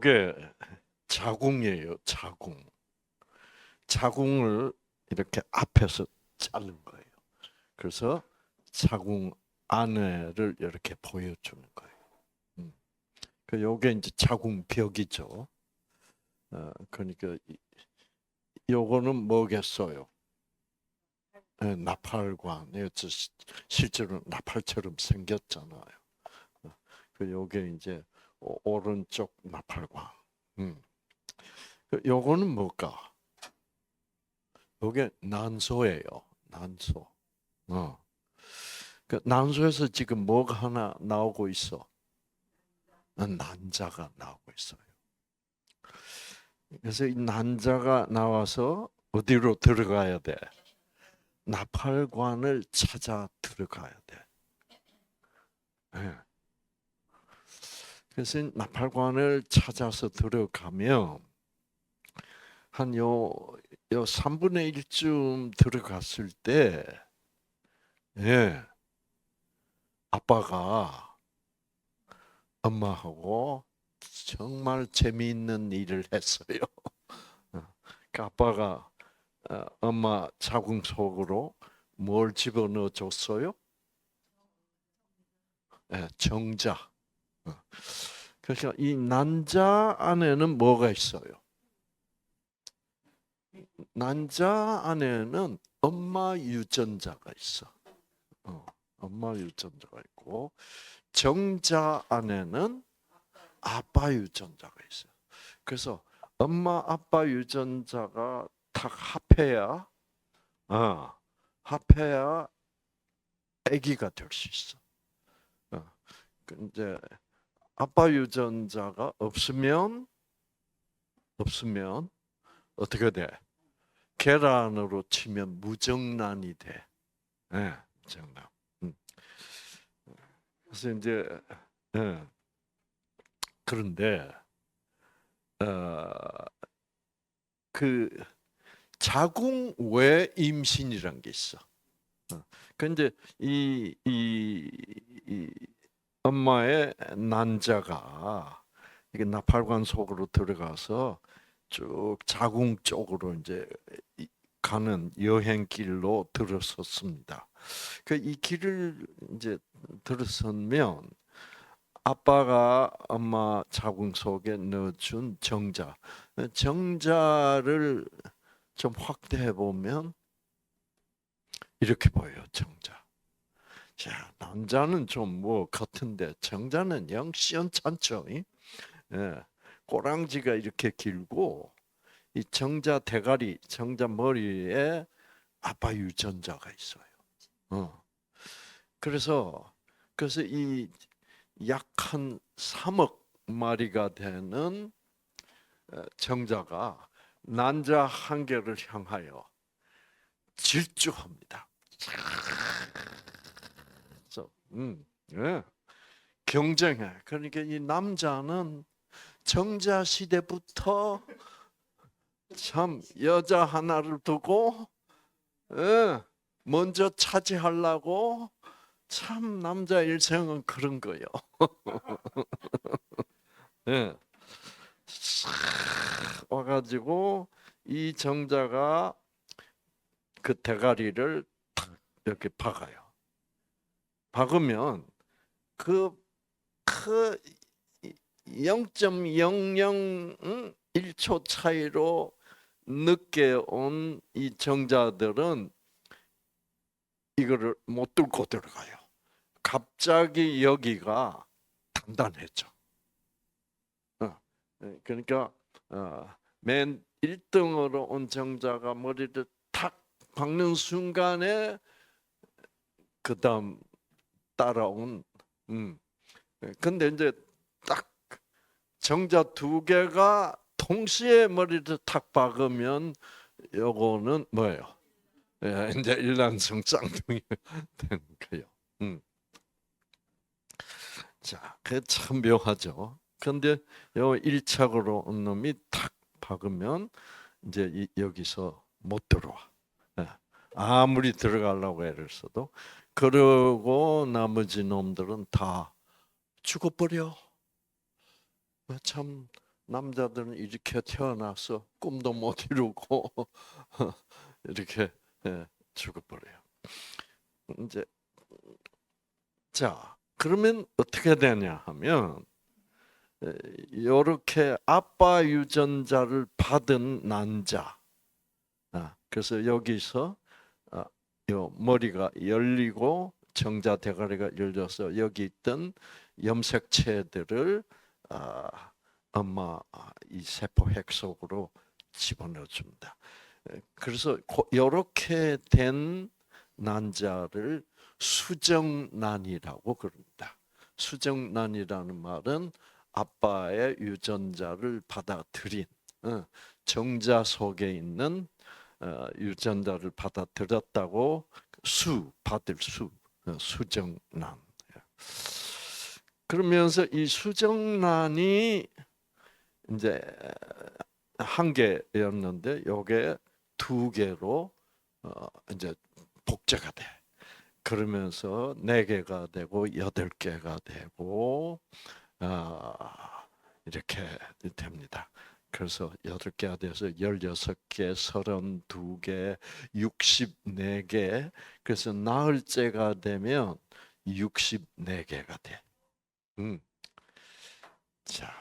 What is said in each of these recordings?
요게 자궁이에요, 자궁. 자궁을 이렇게 앞에서 자른 거예요. 그래서 자궁 안에를 이렇게 보여주는 거예요. 요게 이제 자궁벽이죠. 그러니까 요거는 뭐겠어요? 나팔관. 실제로 나팔처럼 생겼잖아요. 요게 이제 오른쪽 나팔관. 요거는 뭘까? 요게 난소예요. 난소. 그 난소에서 지금 뭐가 하나 나오고 있어? 난자가 나오고 있어요. 그래서 이 난자가 나와서 어디로 들어가야 돼? 나팔관을 찾아 들어가야 돼. 네. 그래서 나팔관을 찾아서 들어가면 한 3분의 1쯤 들어갔을 때, 예, 아빠가 엄마하고 정말 재미있는 일을 했어요. 그 아빠가 엄마 자궁 속으로 뭘 집어넣어 줬어요? 네, 정자. 그러니까 이 난자 안에는 뭐가 있어요? 난자 안에는 엄마 유전자가 있어. 엄마 유전자가 있고 정자 안에는 아빠 유전자가 있어요. 그래서 엄마 아빠 유전자가 딱 합해야 아기가 될 수 있어. 이제 아빠 유전자가 없으면 어떻게 돼? 계란으로 치면 무정란이 돼. 네, 무정란. 그래서 이제 그런데 그 자궁 외 임신이란 게 있어. 근데 이 엄마의 난자가 이게 나팔관 속으로 들어가서 쭉 자궁 쪽으로 이제 가는 여행길로 들어섰습니다. 그 이 길을 이제 들어서면 아빠가 엄마 자궁 속에 넣어준 정자를 좀 확대해 보면 이렇게 보여요. 정자. 자, 남자는 좀 뭐 같은데 정자는 영 시원찮죠. 예, 꼬랑지가 이렇게 길고 이 정자 대가리, 정자 머리에 아빠 유전자가 있어요. 그래서 이 약 한 3억 마리가 되는 정자가 난자 한 개를 향하여 질주합니다. 그래서 예, 경쟁해. 그러니까 이 남자는 정자 시대부터 참 여자 하나를 두고 먼저 차지하려고 참 남자 일생은 그런 거예요. 예. 와가지고 이 정자가 그 대가리를 탁 이렇게 박아요. 박으면 그 0.001초 차이로 늦게 온 이 정자들은 이거를 못 뚫고 들어가요. 갑자기 여기가 단단해져. 그러니까 맨 1등으로 온 정자가 머리를 탁 박는 순간에 그다음 따라온 근데 이제 딱 정자 두 개가 동시에 머리를 탁 박으면 요거는 뭐예요? 이제 일란성 쌍둥이 되는 거예요. 자, 그 참 묘하죠. 근데 요 1착으로 온 놈이 탁 박으면 이제 여기서 못 들어와. 아무리 들어가려고 애를 써도. 그러고 나머지 놈들은 다 죽어버려. 참 남자들은 이렇게 태어나서 꿈도 못 이루고 이렇게 죽어버려요. 이제 자 그러면 어떻게 되냐 하면 이렇게 아빠 유전자를 받은 난자. 그래서 여기서 요 머리가 열리고 정자 대가리가 열려서 여기 있던 염색체들을 엄마 이 세포 핵 속으로 집어넣어 줍니다. 그래서 이렇게 된 난자를 수정난이라고 그럽니다. 수정난이라는 말은 아빠의 유전자를 받아들인 정자 속에 있는 유전자를 받아들였다고 받을 수정란. 그러면서 이 수정란이 이제 한 개였는데 요게 두 개로 이제 복제가 돼. 그러면서 4개가 되고 8개가 되고 이렇게 됩니다. 그래서 8개가 돼서 16개, 32개, 64개. 그래서 나흘째가 되면 64개가 돼. 자,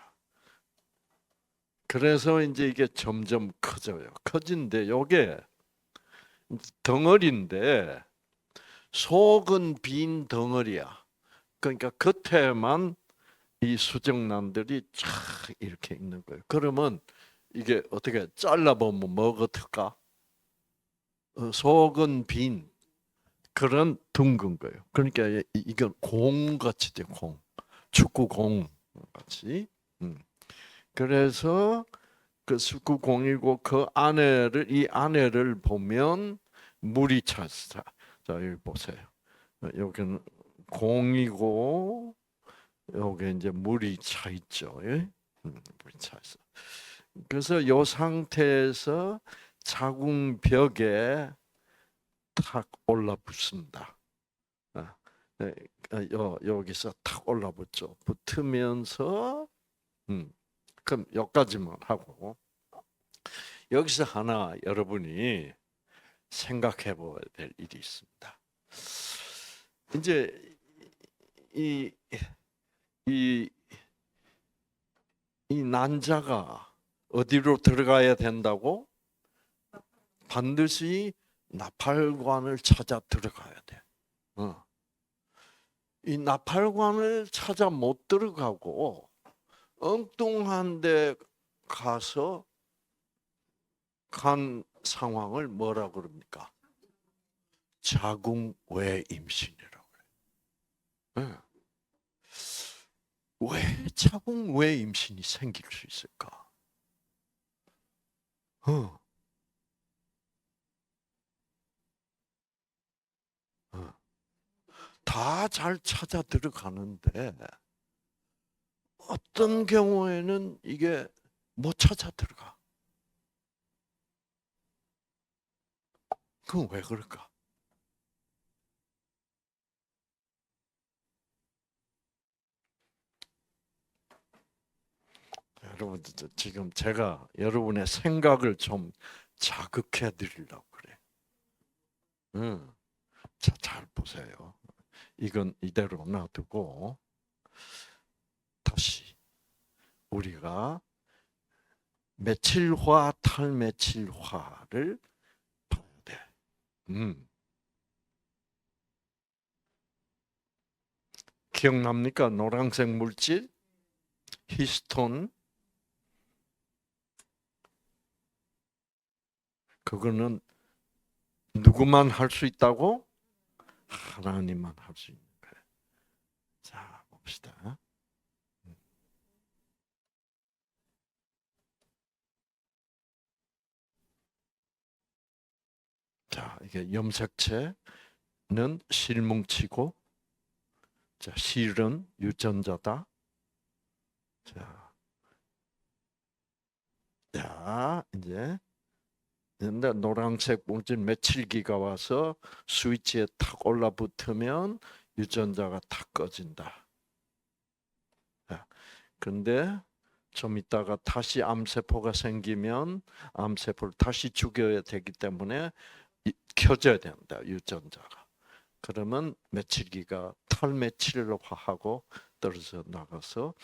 그래서 이제 이게 점점 커져요. 커진데 요게 덩어리인데 속은 빈 덩어리야. 그러니까 겉에만 이 수정란들이 쫙 이렇게 있는 거예요. 그러면 이게 어떻게 잘라보면 뭐 같을까? 속은 빈 그런 둥근 거예요. 그러니까 이건 공같이 돼, 공. 축구공 같이. 그래서 그 축구공이고 그 이 안에를 보면 물이 찼어. 자, 여기 보세요. 여기는 공이고 여기 이제 물이 차 있죠. 물이 차 있어. 그래서 이 상태에서 자궁벽에 탁 올라붙습니다. 여기서 탁 올라붙죠. 붙으면서 그럼 여기까지만 하고 여기서 하나 여러분이 생각해 봐야 될 일이 있습니다. 이제 이 난자가 어디로 들어가야 된다고? 반드시 나팔관을 찾아 들어가야 돼. 이 나팔관을 찾아 못 들어가고 엉뚱한 데 가서 간 상황을 뭐라 그럽니까? 자궁외 임신이라고 그래요. 왜 자궁외 임신이 생길 수 있을까? 다 잘 찾아 들어가는데 어떤 경우에는 이게 못 찾아 들어가. 그건 왜 그럴까? 여러분 지금 제가 여러분의 생각을 좀 자극해 드리려고 그래. 자, 잘 보세요. 이건 이대로 놔두고 다시 우리가 메칠화, 탈메칠화를 봐야 돼. 기억납니까? 노란색 물질, 히스톤. 그거는 누구만 할 수 있다고? 하나님만 할 수 있는 거예요. 자, 봅시다. 자, 이게 염색체는 실뭉치고, 자, 실은 유전자다. 자, 이제 노란색 물질 메칠기가 와서 스위치에 탁 올라붙으면 유전자가 탁 꺼진다. 그런데 좀 있다가 다시 암세포가 생기면 암세포를 다시 죽여야 되기 때문에 켜져야 된다, 유전자가. 그러면 메칠기가 탈메칠화하고 떨어져 나가서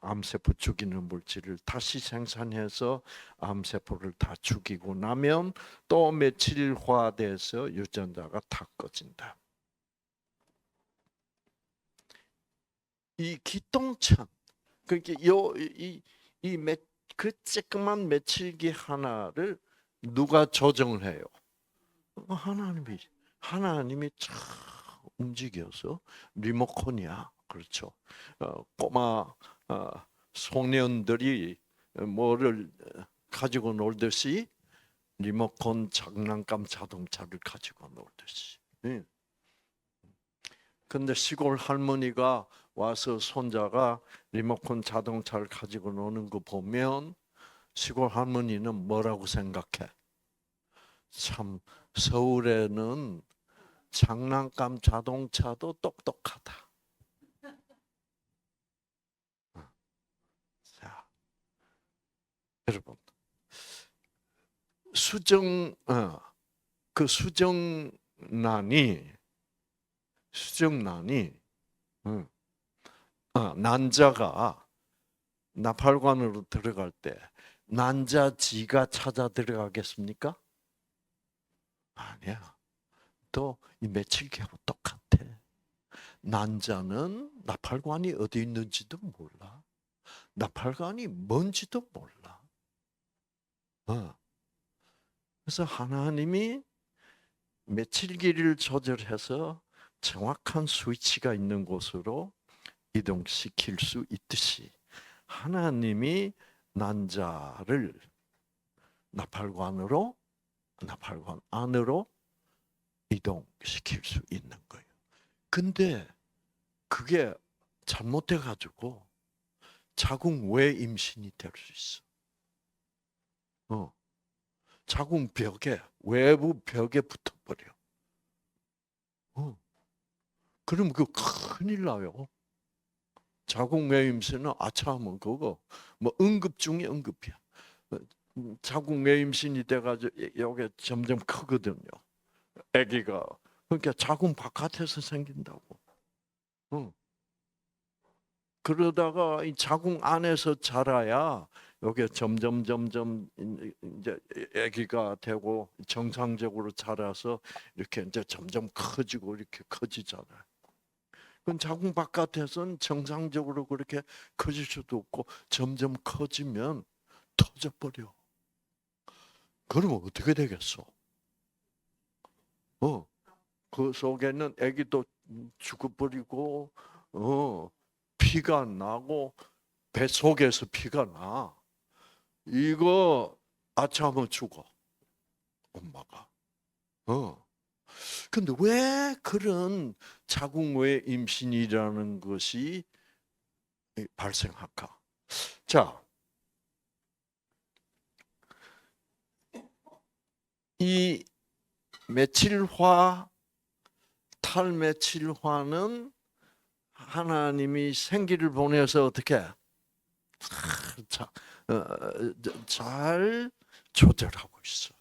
암세포 죽이는 물질을 다시 생산해서 암세포를 다 죽이고 나면 또 메칠화돼서 유전자가 다 꺼진다. 이 기똥찬, 그러니까 그 쬐끄만 메칠기 하나를 누가 조정을 해요? 하나님이 쫙 움직여서 리모컨이야. 그렇죠. 꼬마 소년들이 뭐를 가지고 놀듯이 리모컨 장난감 자동차를 가지고 놀듯이. 근데 시골 할머니가 와서 손자가 리모컨 자동차를 가지고 노는 거 보면 시골 할머니는 뭐라고 생각해? 참 서울에는 장난감 자동차도 똑똑하다. 자, 여러분 그 수정란이 난자가 나팔관으로 들어갈 때 난자지가 찾아 들어가겠습니까? 아니야. 또 이 메칠기하고 똑같아. 난자는 나팔관이 어디 있는지도 몰라. 나팔관이 뭔지도 몰라. 그래서 하나님이 메칠기를 조절해서 정확한 스위치가 있는 곳으로 이동시킬 수 있듯이 하나님이 난자를 나팔관 안으로 이동시킬 수 있는 거예요. 근데 그게 잘못돼가지고 자궁 외 임신이 될 수 있어. 자궁 벽에, 외부 벽에 붙어버려. 그럼 그거 큰일 나요. 자궁 외 임신은 아차하면 그거 뭐 응급 중에 응급이야. 자궁 외 임신이 돼가지고 여기 점점 크거든요. 아기가. 그러니까 자궁 바깥에서 생긴다고. 그러다가 이 자궁 안에서 자라야 여기 점점 이제 아기가 되고 정상적으로 자라서 이렇게 이제 점점 커지고 이렇게 커지잖아요. 그럼 자궁 바깥에서는 정상적으로 그렇게 커질 수도 없고 점점 커지면 터져버려. 그러면 어떻게 되겠어? 그 속에는 아기도 죽어버리고, 피가 나고, 뱃속에서 피가 나. 이거 아차하면 죽어, 엄마가. 근데 왜 그런 자궁 외 임신이라는 것이 발생할까? 자, 이 메칠화, 탈메칠화는 하나님이 생기를 보내서 어떻게 잘 조절하고 있어.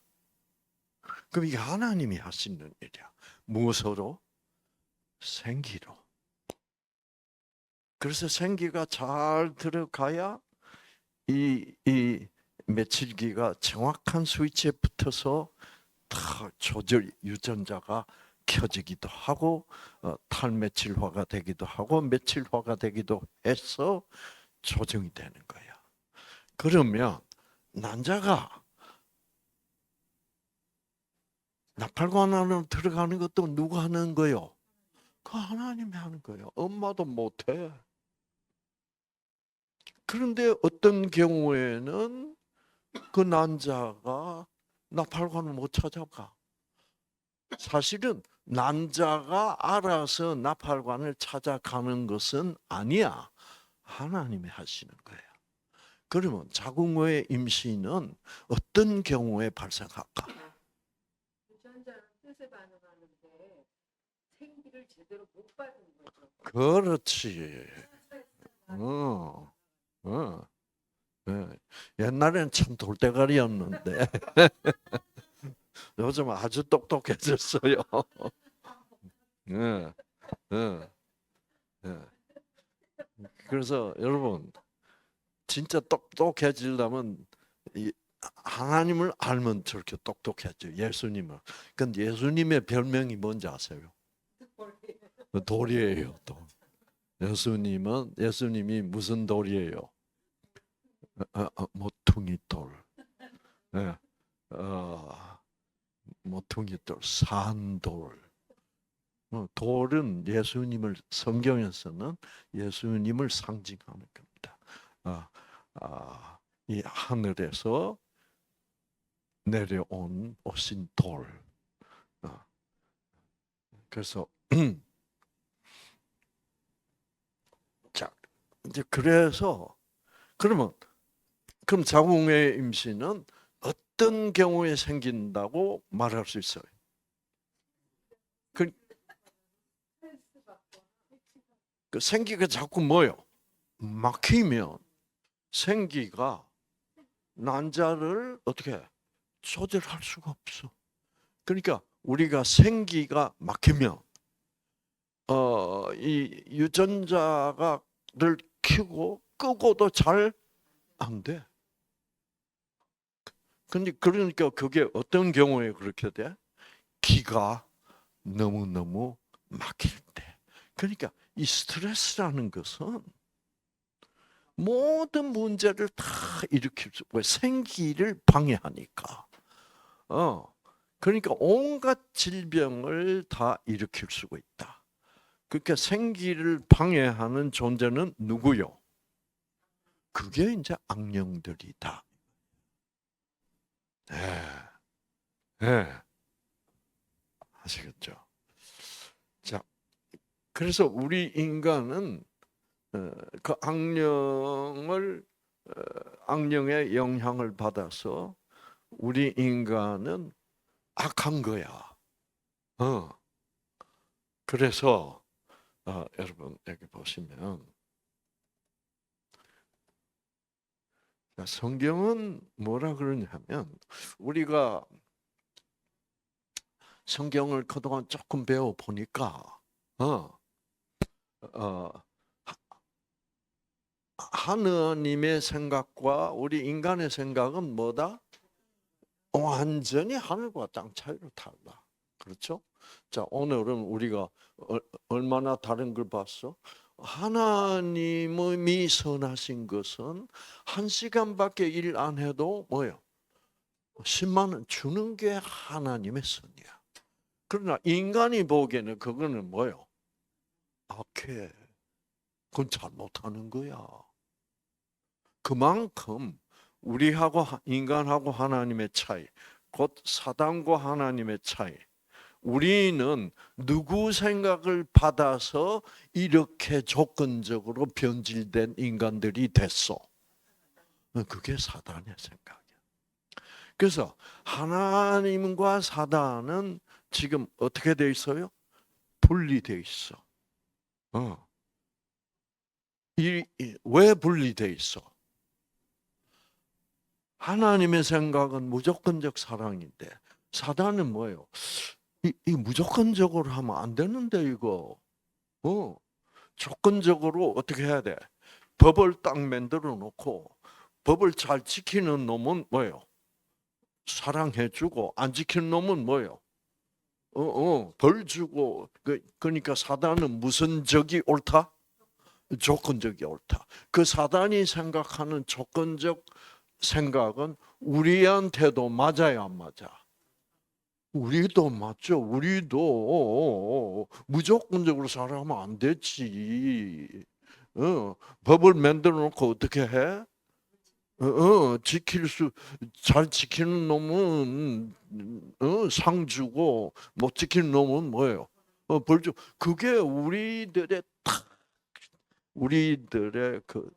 그럼 이게 하나님이 하시는 일이야. 무엇으로? 생기로. 그래서 생기가 잘 들어가야 이 메칠기가 정확한 스위치에 붙어서 다 조절 유전자가 켜지기도 하고 탈메칠화가 되기도 하고 메칠화가 되기도 해서 조정이 되는 거야. 그러면 난자가 나팔관 안으로 들어가는 것도 누가 하는 거요? 그 하나님이 하는 거예요. 엄마도 못해. 그런데 어떤 경우에는 그 난자가 나팔관을 못 찾아가. 사실은 난자가 알아서 나팔관을 찾아가는 것은 아니야. 하나님이 하시는 거예요. 그러면 자궁 외 임신은 어떤 경우에 발생할까? 유전자는 뜻에 반응하는데 생기를 제대로 못 받은 거죠. 그렇지. 어, 어. 예. 옛날에는 참 돌대가리였는데 요즘 아주 똑똑해졌어요. 예, 예, 예. 그래서 여러분 진짜 똑똑해지려면 이 하나님을 알면 저렇게 똑똑해져. 예수님을. 근데 예수님의 별명이 뭔지 아세요? 돌이에요. 돌. 예수님이 무슨 돌이에요? 모퉁이 돌. 예. 모퉁이 돌, 산돌. 돌은 성경에서는 예수님을 상징하는 겁니다. 이 하늘에서 내려온 오신 돌. 그래서 자 이제 그럼 자궁의 임신은 어떤 경우에 생긴다고 말할 수 있어요? 그 생기가 자꾸 뭐요? 막히면 생기가 난자를 어떻게 조절할 수가 없어. 그러니까 우리가 생기가 막히면 이 유전자가를 켜고 끄고도 잘 안 돼. 근데 그러니까 그게 어떤 경우에 그렇게 돼? 기가 너무너무 막힐 때. 그러니까 이 스트레스라는 것은 모든 문제를 다 일으킬 수, 왜 생기를 방해하니까. 그러니까 온갖 질병을 다 일으킬 수가 있다. 그러니까 생기를 방해하는 존재는 누구요? 그게 이제 악령들이다. 네. 네. 아시겠죠? 자, 그래서 우리 인간은 그 악령의 영향을 받아서 우리 인간은 악한 거야. 그래서 여러분 여기 보시면 성경은 뭐라 그러냐면 우리가 성경을 그동안 조금 배워 보니까 하느님의 생각과 우리 인간의 생각은 뭐다? 완전히 하늘과 땅 차이로 달라. 그렇죠? 자, 오늘은 우리가 얼마나 다른 걸 봤어? 하나님이 선하신 것은 1시간밖에 일 안 해도 뭐예요? 10만 원 주는 게 하나님의 선이야. 그러나 인간이 보기에는 그거는 뭐예요? 악해. 그건 잘못하는 거야. 그만큼 우리하고 인간하고 하나님의 차이, 곧 사단과 하나님의 차이. 우리는 누구 생각을 받아서 이렇게 조건적으로 변질된 인간들이 됐어. 그게 사단의 생각이야. 그래서 하나님과 사단은 지금 어떻게 돼 있어요? 분리돼 있어. 왜 분리돼 있어? 하나님의 생각은 무조건적 사랑인데 사단은 뭐예요? 이 무조건적으로 하면 안 되는데 이거. 조건적으로 어떻게 해야 돼? 법을 딱 만들어 놓고 법을 잘 지키는 놈은 뭐예요? 사랑해주고 안 지키는 놈은 뭐예요? 벌 주고. 그러니까 사단은 무슨 적이 옳다? 조건적이 옳다. 그 사단이 생각하는 조건적 생각은 우리한테도 맞아요, 안 맞아? 우리도 맞죠. 우리도 무조건적으로 살아가면 안 되지. 법을 만들어 놓고 어떻게 해? 잘 지키는 놈은 상 주고 못 지키는 놈은 뭐예요? 벌 주. 그게 우리들의 그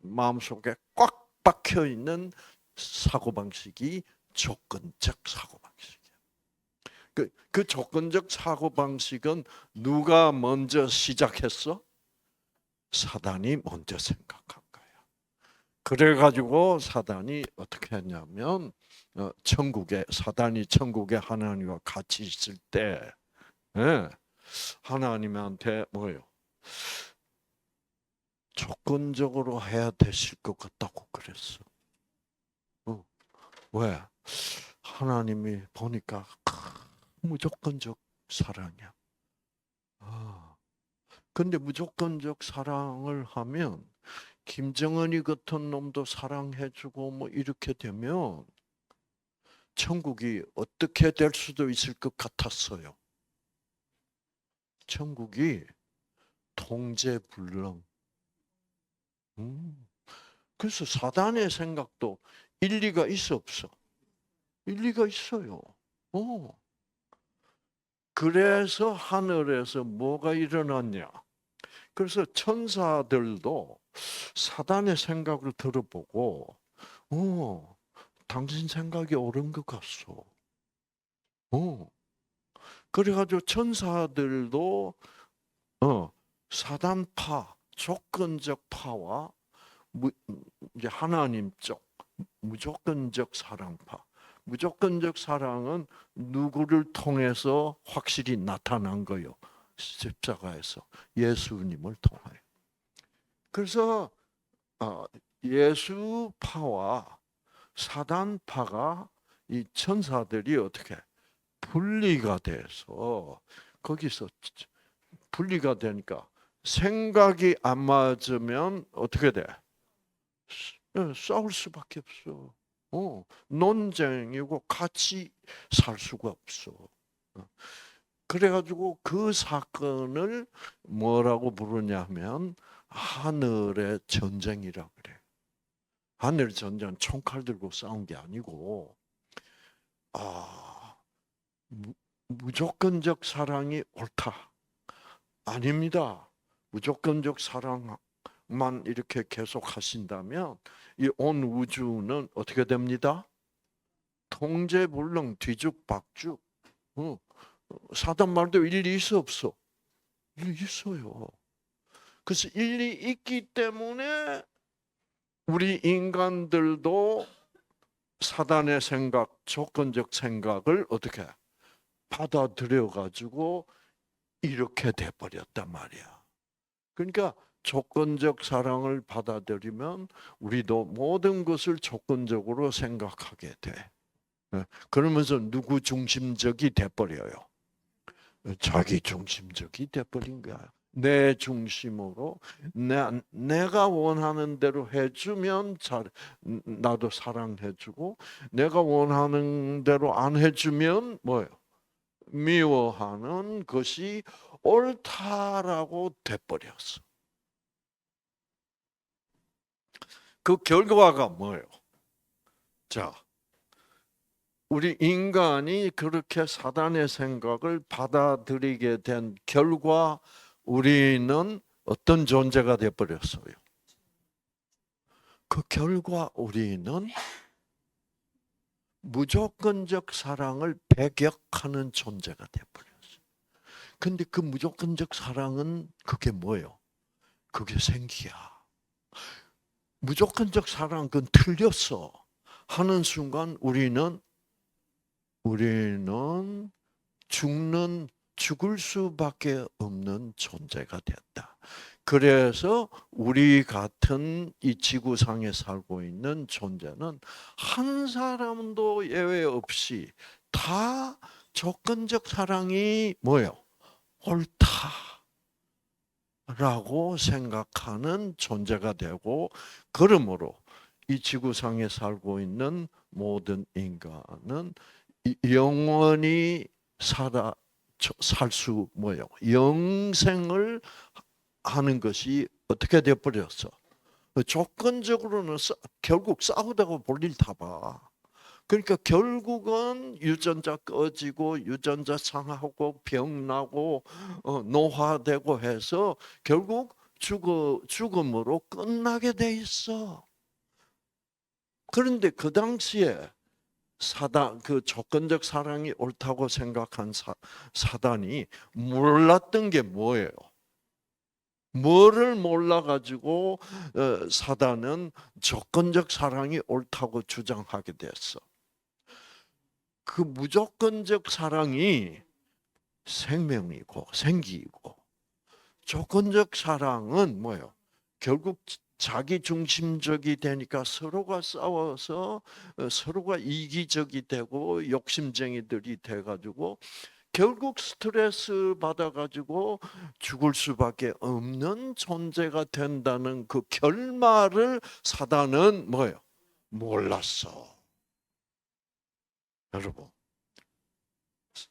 마음속에 꽉 박혀 있는 사고 방식이 조건적 사고 방식이야. 그 조건적 사고 방식은 누가 먼저 시작했어? 사단이 먼저 생각한 거야. 그래가지고 사단이 어떻게 했냐면 사단이 천국에 하나님과 같이 있을 때 예, 하나님한테 뭐예요? 조건적으로 해야 되실 것 같다고 그랬어. 왜? 하나님이 보니까 무조건적 사랑이야. 근데 무조건적 사랑을 하면 김정은이 같은 놈도 사랑해주고 뭐 이렇게 되면 천국이 어떻게 될 수도 있을 것 같았어요. 천국이 통제불능. 그래서 사단의 생각도 일리가 있어 없어? 일리가 있어요. 그래서 하늘에서 뭐가 일어났냐? 그래서 천사들도 사단의 생각을 들어보고, 당신 생각이 옳은 것 같소. 그래가지고 천사들도 사단파, 조건적 파와 이제 하나님 쪽 무조건적 사랑파. 무조건적 사랑은 누구를 통해서 확실히 나타난 거요. 십자가에서 예수님을 통하여. 그래서 예수파와 사단파가 이 천사들이 어떻게 분리가 돼서 거기서 분리가 되니까 생각이 안 맞으면 어떻게 돼? 싸울 수밖에 없어. 논쟁이고 같이 살 수가 없어. 그래가지고 그 사건을 뭐라고 부르냐면 하늘의 전쟁이라 그래. 하늘 전쟁은 총칼 들고 싸운 게 아니고, 무조건적 사랑이 옳다. 아닙니다. 무조건적 사랑만 이렇게 계속 하신다면 이 온 우주는 어떻게 됩니다? 통제불능, 뒤죽박죽. 사단 말도 일리 있어 없어? 일리 있어요. 그래서 일리 있기 때문에 우리 인간들도 사단의 생각, 조건적 생각을 어떻게 받아들여 가지고 이렇게 돼 버렸단 말이야. 그러니까 조건적 사랑을 받아들이면 우리도 모든 것을 조건적으로 생각하게 돼. 그러면서 누구 중심적이 돼 버려요. 자기 중심적이 돼 버린 거야. 내 중심으로 내가 원하는 대로 해주면 나도 사랑해주고 내가 원하는 대로 안 해주면 뭐예요? 미워하는 것이 옳다라고 돼버렸어. 그 결과가 뭐예요? 자, 우리 인간이 그렇게 사단의 생각을 받아들이게 된 결과 우리는 어떤 존재가 돼버렸어요? 그 결과 우리는 무조건적 사랑을 배격하는 존재가 돼버렸어요. 근데 그 무조건적 사랑은 그게 뭐예요? 그게 생기야. 무조건적 사랑 그건 틀렸어. 하는 순간 우리는 죽을 수밖에 없는 존재가 됐다. 그래서 우리 같은 이 지구상에 살고 있는 존재는 한 사람도 예외 없이 다 조건적 사랑이 뭐예요? 옳다라고 생각하는 존재가 되고, 그러므로 이 지구상에 살고 있는 모든 인간은 영원히 살 수 뭐예요? 영생을 하는 것이 어떻게 되어버렸어? 조건적으로는 결국 싸우다가 볼일 다 봐. 그러니까 결국은 유전자 꺼지고 유전자 상하고 병나고 노화되고 해서 결국 죽음으로 끝나게 돼 있어. 그런데 그 당시에 그 조건적 사랑이 옳다고 생각한 사단이 몰랐던 게 뭐예요? 뭐를 몰라가지고 사단은 조건적 사랑이 옳다고 주장하게 됐어. 그 무조건적 사랑이 생명이고 생기이고, 조건적 사랑은 뭐예요? 결국 자기 중심적이 되니까 서로가 싸워서 서로가 이기적이 되고 욕심쟁이들이 돼가지고 결국 스트레스 받아가지고 죽을 수밖에 없는 존재가 된다는 그 결말을 사단은 뭐예요? 몰랐어. 여러분,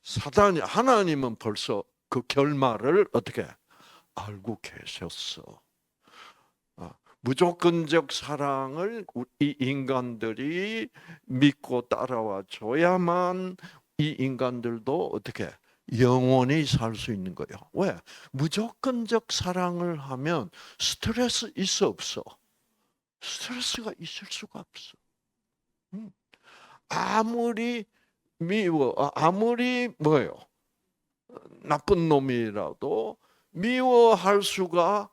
사단이, 하나님은 벌써 그 결말을 어떻게 알고 계셨어. 무조건적 사랑을 이 인간들이 믿고 따라와 줘야만 이 인간들도 어떻게 영원히 살 수 있는 거예요. 왜? 무조건적 사랑을 하면 스트레스 있어 없어? 스트레스가 있을 수가 없어. 아무리 미워, 아무리 뭐예요? 나쁜 놈이라도 미워할 수가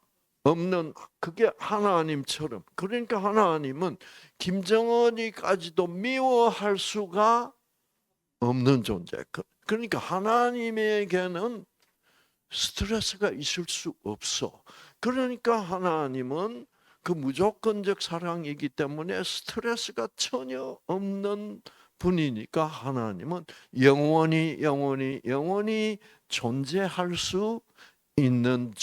없는, 그게 하나님처럼. 그러니까 하나님은 김정은이까지도 미워할 수가 없는 존재. 그러니까 하나님에게는 스트레스가 있을 수 없어. 그러니까 하나님은 그 무조건적 사랑이기 때문에 스트레스가 전혀 없는 분이니까 하나님은 영원히 존재할 수 있는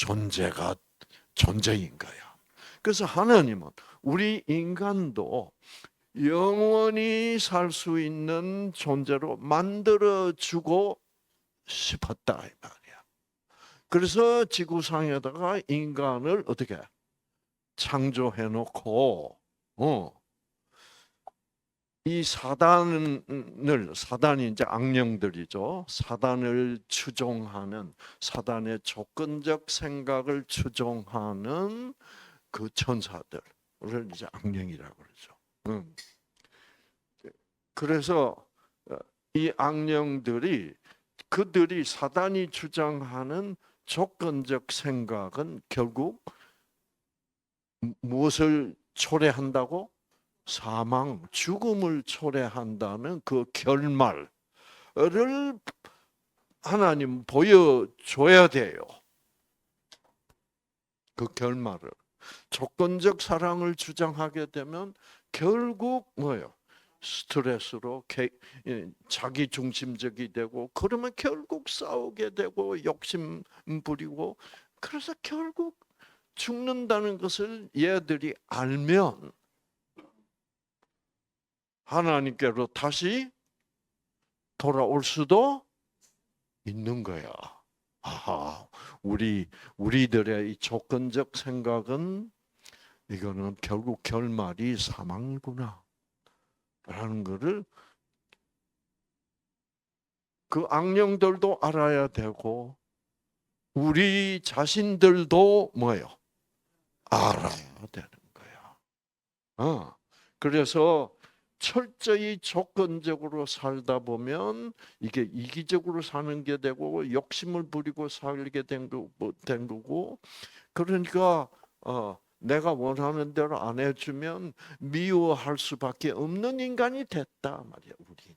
존재인 거야. 그래서 하나님은 우리 인간도 영원히 살 수 있는 존재로 만들어주고 싶었다 이 말이야. 그래서 지구상에다가 인간을 어떻게 창조해놓고 이 사단이 이제 악령들이죠. 사단을 추종하는, 사단의 조건적 생각을 추종하는 그 천사들을 이제 악령이라고 그러죠. 그래서 이 악령들이, 그들이 사단이 주장하는 조건적 생각은 결국 무엇을 초래한다고? 사망, 죽음을 초래한다는 그 결말을 하나님 보여줘야 돼요. 그 결말을. 조건적 사랑을 주장하게 되면 결국 뭐예요? 스트레스로 자기 중심적이 되고, 그러면 결국 싸우게 되고 욕심 부리고, 그래서 결국 죽는다는 것을 얘들이 알면 하나님께로 다시 돌아올 수도 있는 거야. 아하, 우리들의 이 조건적 생각은 이거는 결국 결말이 사망이구나 라는 것을 그 악령들도 알아야 되고 우리 자신들도 뭐예요? 알아야 되는 거야. 그래서 철저히 조건적으로 살다 보면 이게 이기적으로 사는 게 되고 욕심을 부리고 살게 된 거고, 그러니까 내가 원하는 대로 안 해주면 미워할 수밖에 없는 인간이 됐다 말이야, 우리는.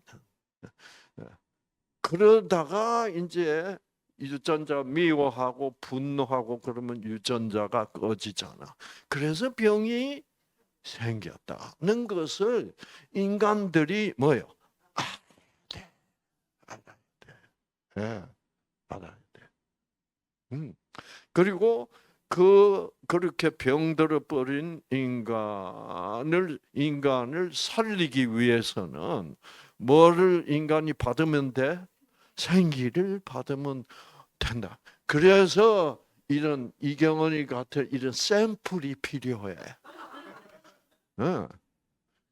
그러다가 이제 유전자 미워하고 분노하고 그러면 유전자가 꺼지잖아. 그래서 병이 생겼다는 것을 인간들이 뭐요? 알아야 돼. 알아야 돼. 그리고 그렇게 병들어 버린 인간을 살리기 위해서는 뭐를 인간이 받으면 돼? 생기를 받으면 된다. 그래서 이런 이경원이 같은 이런 샘플이 필요해.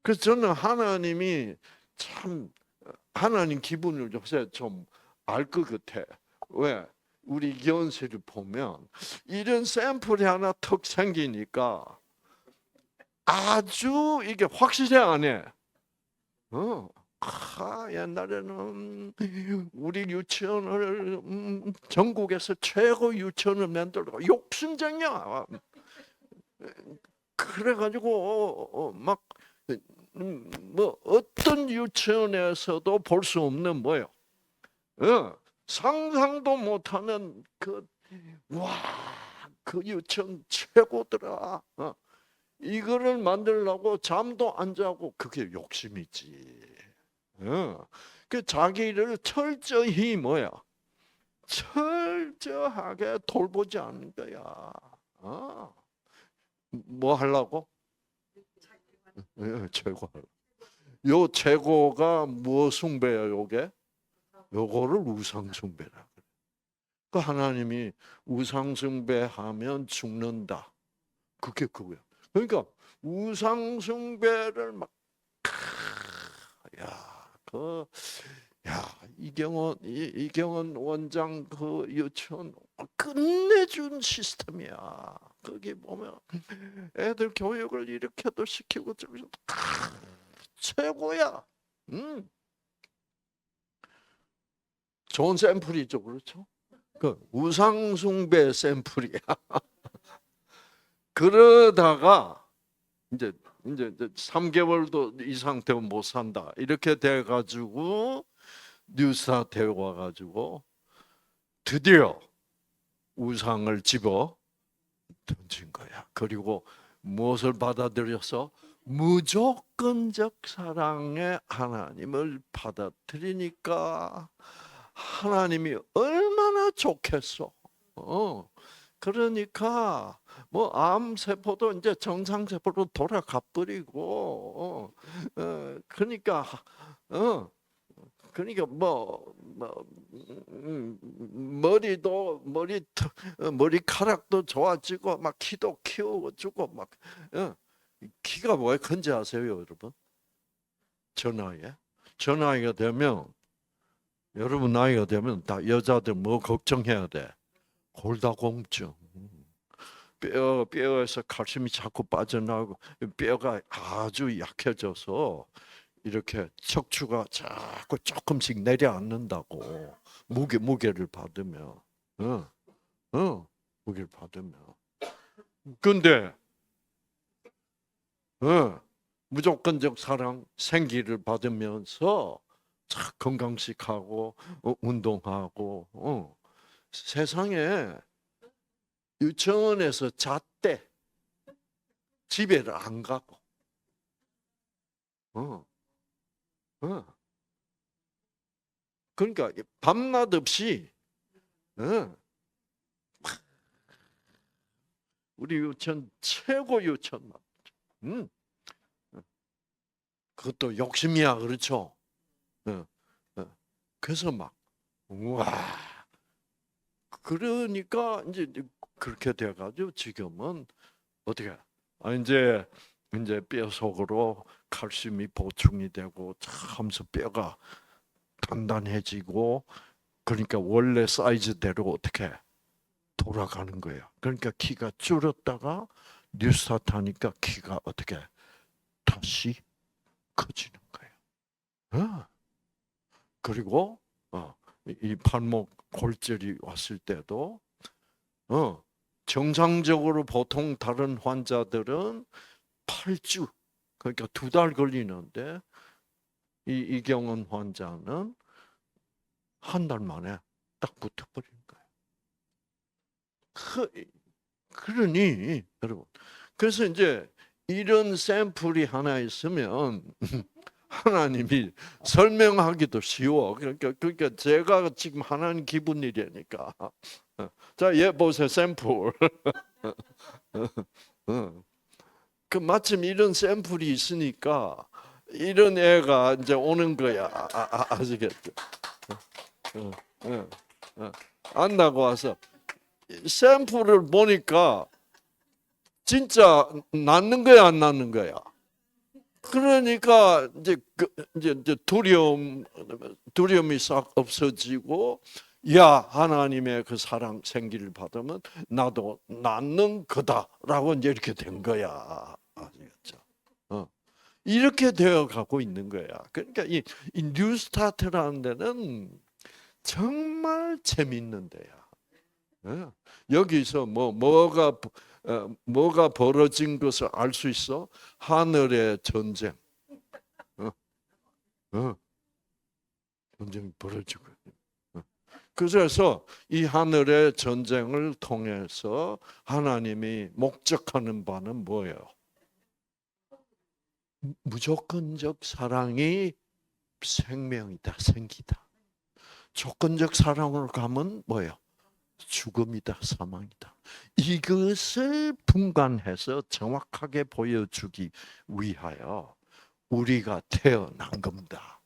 그래서 저는 하나님이 참, 하나님 기분을 요새 좀 알 것 같아. 왜? 우리 연세를 보면 이런 샘플이 하나 턱 생기니까 아주 이게 확실해 안 해? 옛날에는 우리 유치원을 전국에서 최고 유치원을 만들고 욕심쟁이야. 그래가지고 막 뭐 어떤 유치원에서도 볼 수 없는 뭐요? 상상도 못하는 그 유치원 최고더라. 이거를 만들려고 잠도 안 자고 그게 욕심이지. 그 자기를 철저히 뭐야? 철저하게 돌보지 않는 거야. 뭐 하려고? 최고. 요 최고가 뭐 숭배야, 요게? 요거를 우상 숭배라 그래. 그 하나님이 우상 숭배하면 죽는다. 그게 그거야. 그러니까 우상 숭배를 막 이경원 원장 그 유치원 끝내준 시스템이야. 거기 보면 애들 교육을 이렇게도 시키고 저기서 최고야. 좋은 샘플이죠, 그렇죠? 그 우상 숭배 샘플이야. 그러다가 이제 3개월도 이 상태면 못 산다. 이렇게 돼 가지고 뉴스타트에 와 가지고 드디어 우상을 집어 던진 거야. 그리고 무엇을 받아들여서 무조건적 사랑의 하나님을 받아들이니까 하나님이 얼마나 좋겠어. 그러니까 뭐 암세포도 이제 정상세포로 돌아가 버리고 그러니까 머리카락도 좋아지고 막 키도 키워주고 막 키가 왜 큰지 아세요, 여러분? 저 나이가 되면 여러분 나이가 되면 다 여자들 뭐 걱정해야 돼? 골다공증. 뼈에서 칼슘이 자꾸 빠져나오고 뼈가 아주 약해져서 이렇게 척추가 자꾸 조금씩 내려앉는다고. 무게를 받으면. 무게를 받으면. 근데 무조건적 사랑 생기를 받으면서 건강식하고 운동하고 세상에 유치원에서 잤대. 집에를 안 가고. 그러니까 밤낮 없이 우리 유치원 최고 유치원. 그것도 욕심이야, 그렇죠? 그래서 막 우와. 그러니까 이제 그렇게 돼가지고 지금은 어떻게? 이제 뼈 속으로 칼슘이 보충이 되고 하면서 뼈가 단단해지고 그러니까 원래 사이즈대로 어떻게 돌아가는 거예요. 그러니까 키가 줄었다가 뉴스타트 하니까 키가 어떻게 다시 커지는 거예요. 그리고 이 팔목 골절이 왔을 때도 정상적으로 보통 다른 환자들은 8주 그러니까 2달 걸리는데 이경원 환자는 한 달 만에 딱 붙어버린 거예요. 그러니 여러분 그래서 이제 이런 샘플이 하나 있으면 하나님이 설명하기도 쉬워. 그러니까 제가 지금 하나님 기분이라니까. 자, 얘 보세요, 샘플. 그 마침 이런 샘플이 있으니까 이런 애가 이제 오는 거야. 아시겠죠? 안 나고 와서 샘플을 보니까 진짜 낫는 거야, 안 낫는 거야? 그러니까 이제 두려움이 싹 없어지고 야 하나님의 그 사랑 생기를 받으면 나도 낫는 거다라고 이제 이렇게 된 거야. 아시겠죠? 이렇게 되어 가고 있는 거야. 그러니까 이 뉴스타트라는 데는 정말 재밌는 데야. 예. 여기서 뭐가 벌어진 것을 알 수 있어? 하늘의 전쟁. 어, 어, 전쟁이 벌어지고. 그래서 이 하늘의 전쟁을 통해서 하나님이 목적하는 바는 뭐예요? 무조건적 사랑이 생명이다, 생기다. 조건적 사랑으로 가면 뭐예요? 죽음이다, 사망이다. 이것을 분간해서 정확하게 보여주기 위하여 우리가 태어난 겁니다.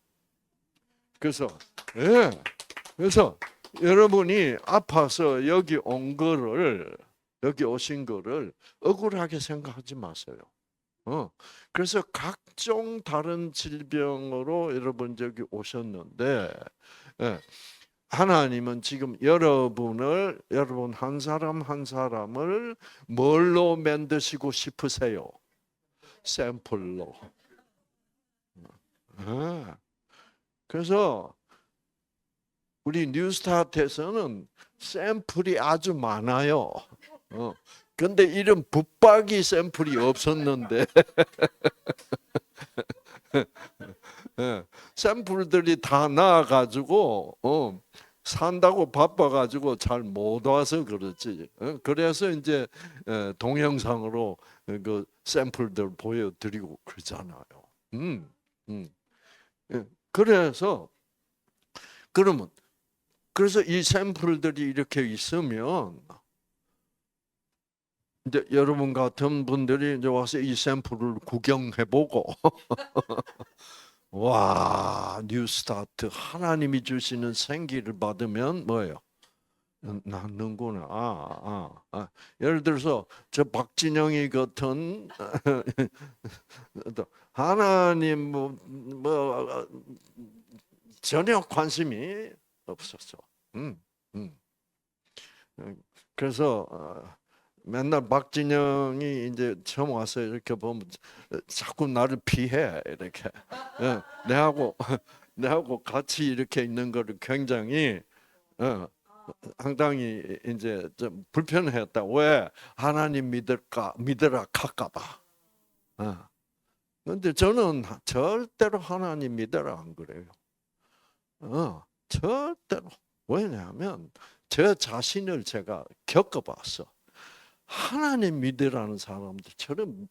그래서 여러분이 아파서 여기 오신 거를 억울하게 생각하지 마세요. 그래서 각종 다른 질병으로 여러분 저기 오셨는데, 하나님은 지금 여러분 한 사람 한 사람을 뭘로 만드시고 싶으세요? 샘플로. 그래서 우리 뉴스타트에서는 샘플이 아주 많아요. 근데 이런 붙박이 샘플이 없었는데 샘플들이 다 나와가지고 산다고 바빠가지고 잘 못 와서 그렇지. 그래서 이제 동영상으로 그 샘플들 보여드리고 그러잖아요. 그래서 그래서 이 샘플들이 이렇게 있으면 이제 여러분 같은 분들이 이제 와서 이 샘플을 구경해보고 와, 뉴스타트 하나님이 주시는 생기를 받으면 뭐예요? 낫는구나. 예를 들어서 저 박진영이 같은 하나님 전혀 관심이 없었어. 그래서 맨날 박진영이 이제 처음 와서 이렇게 보면 자꾸 나를 피해 이렇게. 내하고 같이 이렇게 있는 거를 굉장히 상당히 이제 좀 불편했다. 왜? 하나님 믿으라 할까봐. 그런데 저는 절대로 하나님 믿으라 안 그래요. 절대로. 왜냐하면 저 자신을 제가 겪어봤어. 하나님 믿으라는 사람들처럼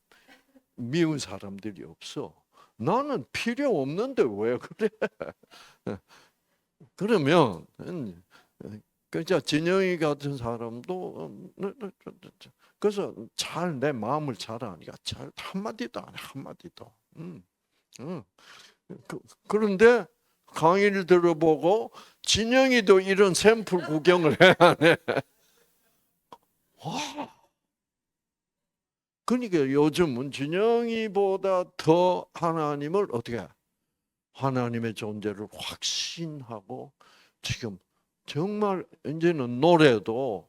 미운 사람들이 없어. 나는 필요 없는데 왜 그래? 그러면 그러니까 진영이 같은 사람도 그래서 잘 내 마음을 잘 아니까 잘 한마디도 안 해, 한마디도. 그런데 강의를 들어보고 진영이도 이런 샘플 구경을 해야 하네. 와. 그러니까 요즘은 진영이보다 더 하나님을 어떻게 해? 하나님의 존재를 확신하고 지금 정말 이제는 노래도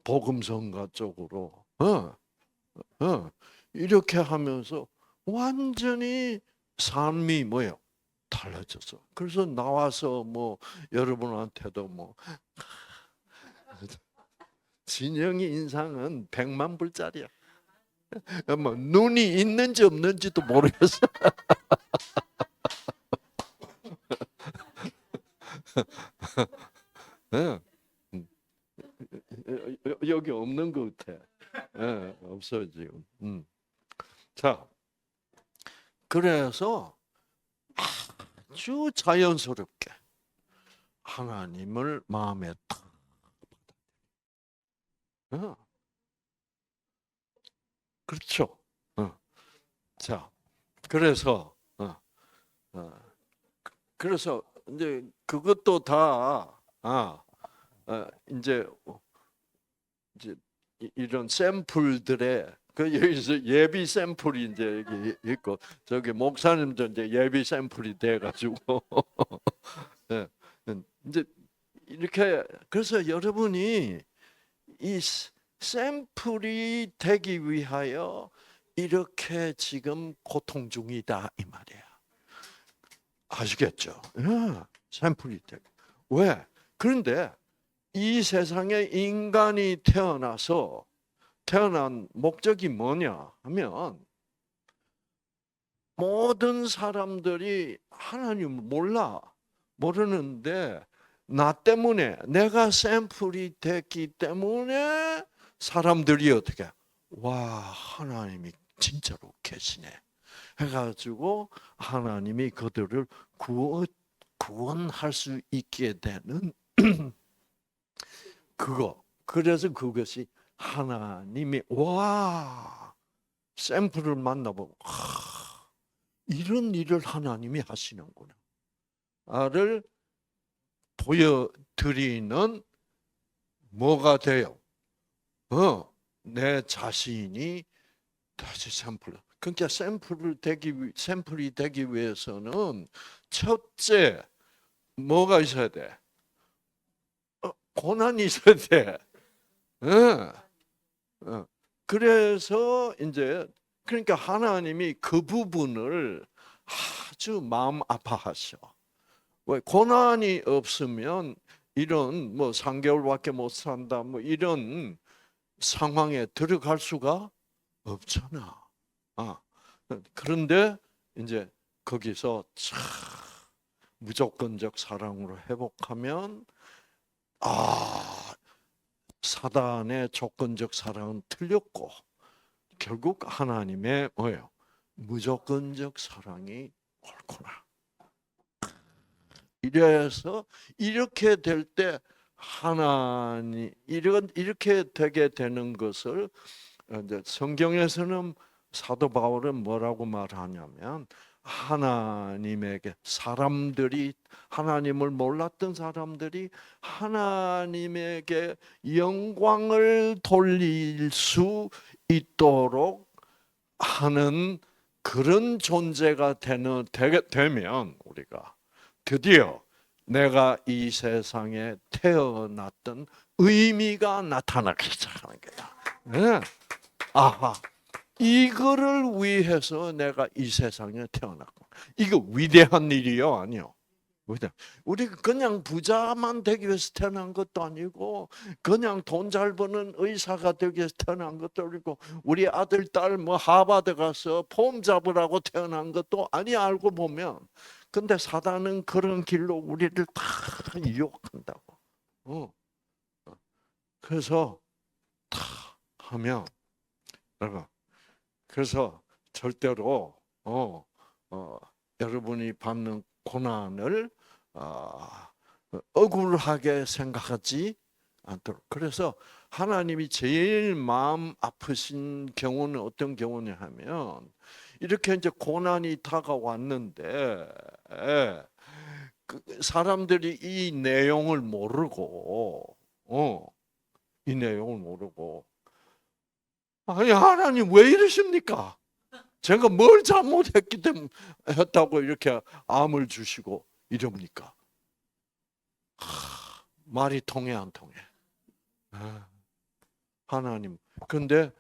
복음성가 쪽으로 이렇게 하면서 완전히 삶이 뭐예요? 달라졌어. 그래서 나와서 뭐 여러분한테도 뭐 진영이 인상은 100만 불짜리야. 뭐 눈이 있는지 없는지도 모르겠어. 여기 없는 것 같아. 없어요 지금. 자, 그래서 아주 자연스럽게 하나님을 마음에 탁. 그렇죠. 자, 그래서 이제 그것도 다 이제 이런 샘플들의 그 여기서 예비 샘플이 이제 여기 있고 저기 목사님도 이제 예비 샘플이 돼가지고 이제 이렇게 그래서 여러분이 이 샘플이 되기 위하여 이렇게 지금 고통 중이다 이 말이야. 아시겠죠? 샘플이 돼. 왜? 그런데 이 세상에 인간이 태어난 목적이 뭐냐 하면 모든 사람들이 하나님을 모르는데 나 때문에 내가 샘플이 됐기 때문에 사람들이 어떻게 와 하나님이 진짜로 계시네 해가지고 하나님이 그들을 구원할 수 있게 되는 그거. 그래서 그것이 하나님이 와 샘플을 만나보고 이런 일을 하나님이 하시는구나. 를 보여드리는 뭐가 돼요? 내 자신이 다시 그러니까 샘플이 되기 위해서는 첫째 뭐가 있어야 돼? 고난이 있어야 돼. 그래서 이제 그러니까 하나님이 그 부분을 아주 마음 아파하셔. 왜 고난이 없으면 이런 뭐 3개월밖에 못 산다 뭐 이런 상황에 들어갈 수가 없잖아. 그런데 이제 거기서 무조건적 사랑으로 회복하면 사단의 조건적 사랑은 틀렸고 결국 하나님의 뭐예요? 무조건적 사랑이 옳구나. 이래서 이렇게 될 때 하나님 이렇게 되게 되는 것을 이제 성경에서는 사도 바울은 뭐라고 말하냐면 하나님에게 사람들이 하나님을 몰랐던 사람들이 하나님에게 영광을 돌릴 수 있도록 하는 그런 존재가 되면 우리가 드디어 내가 이 세상에 태어났던 의미가 나타나기 시작하는 거야. 네. 이거를 위해서 내가 이 세상에 태어났고, 이거 위대한 일이요, 아니요? 우리가 그냥 부자만 되기 위해서 태어난 것도 아니고, 그냥 돈 잘 버는 의사가 되기 위해서 태어난 것도 아니고, 우리 아들, 딸 뭐 하버드 가서 폼 잡으라고 태어난 것도 아니 알고 보면. 근데 사단은 그런 길로 우리를 다 유혹한다고. 그래서 다 하면, 여러분. 그래서 절대로 여러분이 받는 고난을 억울하게 생각하지 않도록. 그래서 하나님이 제일 마음 아프신 경우는 어떤 경우냐 하면 이렇게 이제 고난이 다가왔는데 사람들이 이 내용을 모르고 아니 하나님 왜 이러십니까? 제가 뭘 잘못했기 때문에 했다고 이렇게 암을 주시고 이럽니까? 말이 통해 안 통해? 하나님. 근데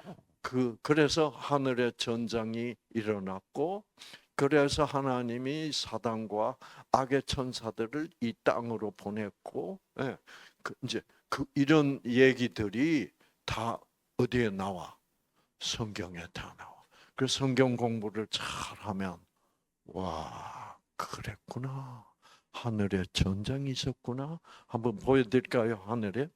그래서 하늘의 전쟁이 일어났고 그래서 하나님이 사단과 악의 천사들을 이 땅으로 보냈고 이제 이런 얘기들이 다 어디에 나와? 성경에 다 나와. 그 성경 공부를 잘하면 와 그랬구나. 하늘에 전쟁이 있었구나. 한번 보여드릴까요? 하늘에.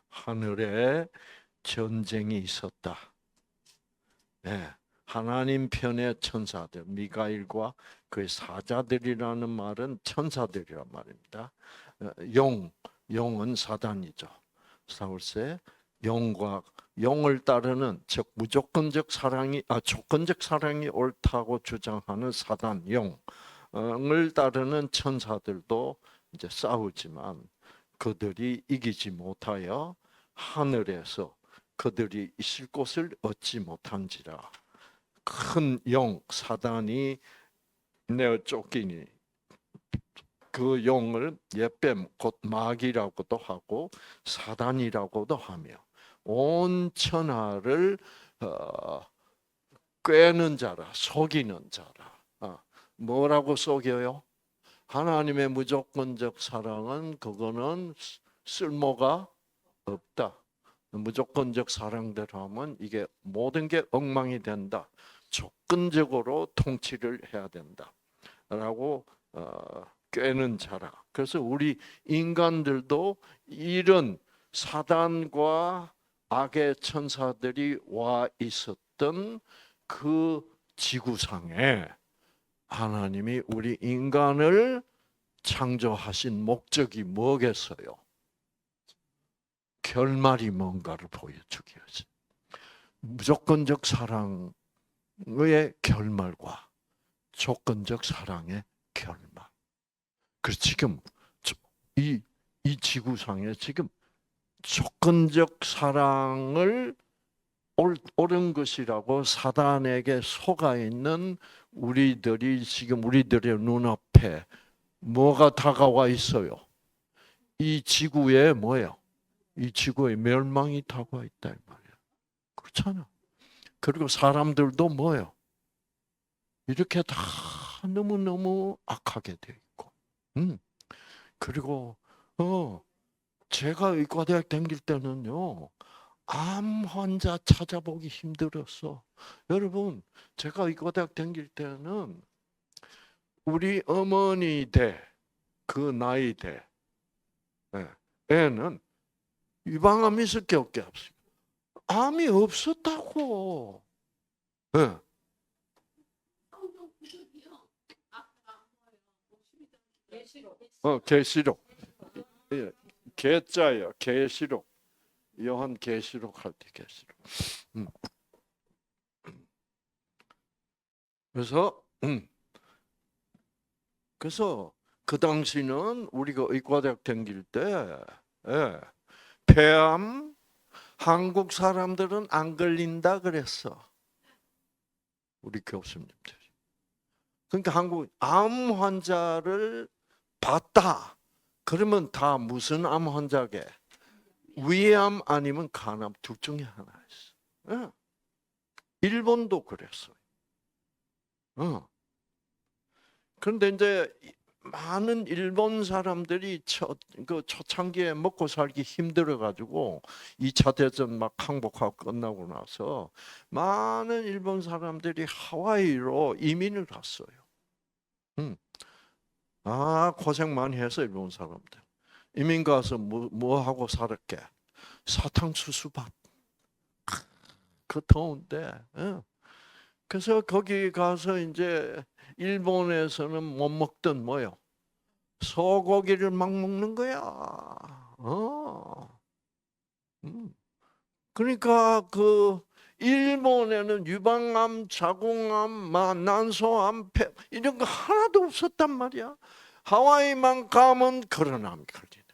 하늘에 전쟁이 있었다. 네. 하나님 편의 천사들, 미가일과 그의 사자들이라는 말은 천사들이란 말입니다. 용은 사단이죠. 사울세 용을 따르는 즉 무조건적 사랑이 조건적 사랑이 옳다고 주장하는 사단 용을 따르는 천사들도 이제 싸우지만 그들이 이기지 못하여 하늘에서 그들이 있을 곳을 얻지 못한지라. 큰 영 사단이 내어 쫓기니 그 용을 옛뱀 곧 마귀라고도 하고 사단이라고도 하며 온 천하를 꿰는 자라 속이는 자라. 뭐라고 속여요? 하나님의 무조건적 사랑은 그거는 쓸모가 없다. 무조건적 사랑대로 하면 이게 모든 게 엉망이 된다. 조건적으로 통치를 해야 된다. 라고 꿰는 자라. 그래서 우리 인간들도 이런 사단과 악의 천사들이 와 있었던 그 지구상에 하나님이 우리 인간을 창조하신 목적이 뭐겠어요? 결말이 뭔가를 보여주기 위해서. 무조건적 사랑의 결말과 조건적 사랑의 결말. 그래서 지금 이 지구상에 지금 조건적 사랑을 옳은 것이라고 사단에게 속아 있는 우리들이 지금 우리들의 눈앞에 뭐가 다가와 있어요? 이 지구에 뭐예요? 이 지구에 멸망이 다가와 있다 이 말이야. 그렇잖아. 그리고 사람들도 뭐예요? 이렇게 다 너무너무 악하게 돼 있고. 그리고 제가 의과대학 다닐 때는요. 암 환자 찾아보기 힘들었어. 여러분, 제가 의과대학 다닐 때는 우리 어머니 그 나이 애는 유방암이 있을 게 없게 없어요. 암이 없었다고. 네. 계시록. 계자예요. 계시록. 요한 계시록 할 때 계시록. 그래서 그 당시는 우리가 의과대학 다닐 때 폐암 한국 사람들은 안 걸린다 그랬어. 우리 교수님들이. 그러니까 한국 암 환자를 봤다. 그러면 다 무슨 암 환자게? 위암 아니면 간암 둘 중에 하나였어. 일본도 그랬어요. 그런데 이제 많은 일본 사람들이 초창기에 먹고 살기 힘들어가지고 2차 대전 막 항복하고 끝나고 나서 많은 일본 사람들이 하와이로 이민을 갔어요. 고생 많이 해서 일본 사람들. 이민 가서 뭐 하고 살았게? 사탕수수밭. 그 더운데. 그래서 거기 가서 이제 일본에서는 못 먹던 뭐요? 소고기를 막 먹는 거야. 그러니까 그 일본에는 유방암, 자궁암, 난소암, 폐 이런 거 하나도 없었단 말이야. 하와이만 가면 그런 암이 걸리는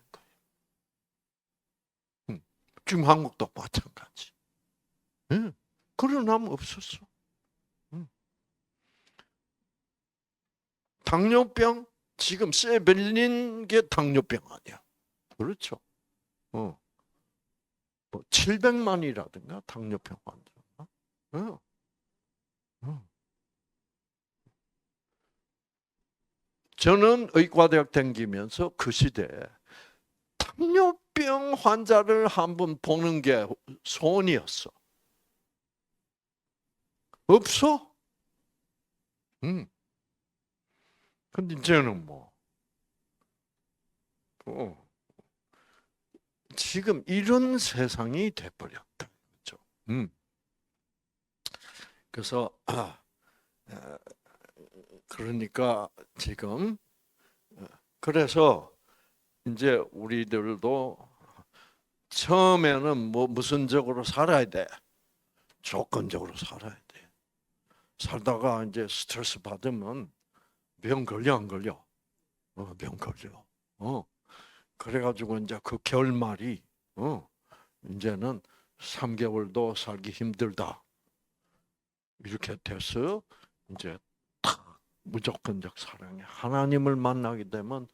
거예요. 지금 한국도 마찬가지. 그런 암 없었어. 당뇨병 지금 세벨린 게 당뇨병 아니야. 그렇죠. 뭐 700만이라든가 당뇨병 환자. 저는 의과대학 다니면서 그 시대에 당뇨병 환자를 한번 보는 게 소원이었어. 없어? 근데 이제는 지금 이런 세상이 돼버렸다. 그렇죠? 그래서 그러니까 지금 그래서 이제 우리들도 처음에는 무슨 적으로 살아야 돼? 조건적으로 살아야 돼. 살다가 이제 스트레스 받으면 병 걸려 안 걸려? 병 걸려. 그래가지고 이제 그 결말이 이제는 3개월도 살기 힘들다. 이렇게 돼서 이제 탁 무조건적 사랑이 하나님을 만나게 되면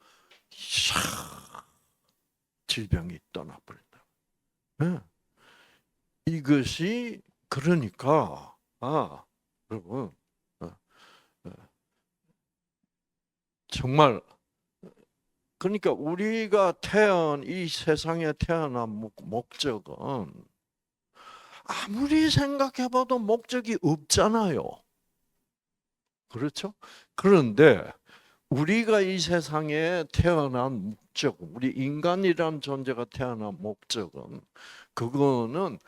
질병이 떠나버린다. 네. 이것이 그러니까 여러분 정말 그러니까 우리가 이 세상에 태어난 목적은 아무리 생각해봐도 목적이 없잖아요. 그렇죠? 그런데 우리가 이 세상에 태어난 목적, 우리 인간이란 존재가 태어난 목적은 그거는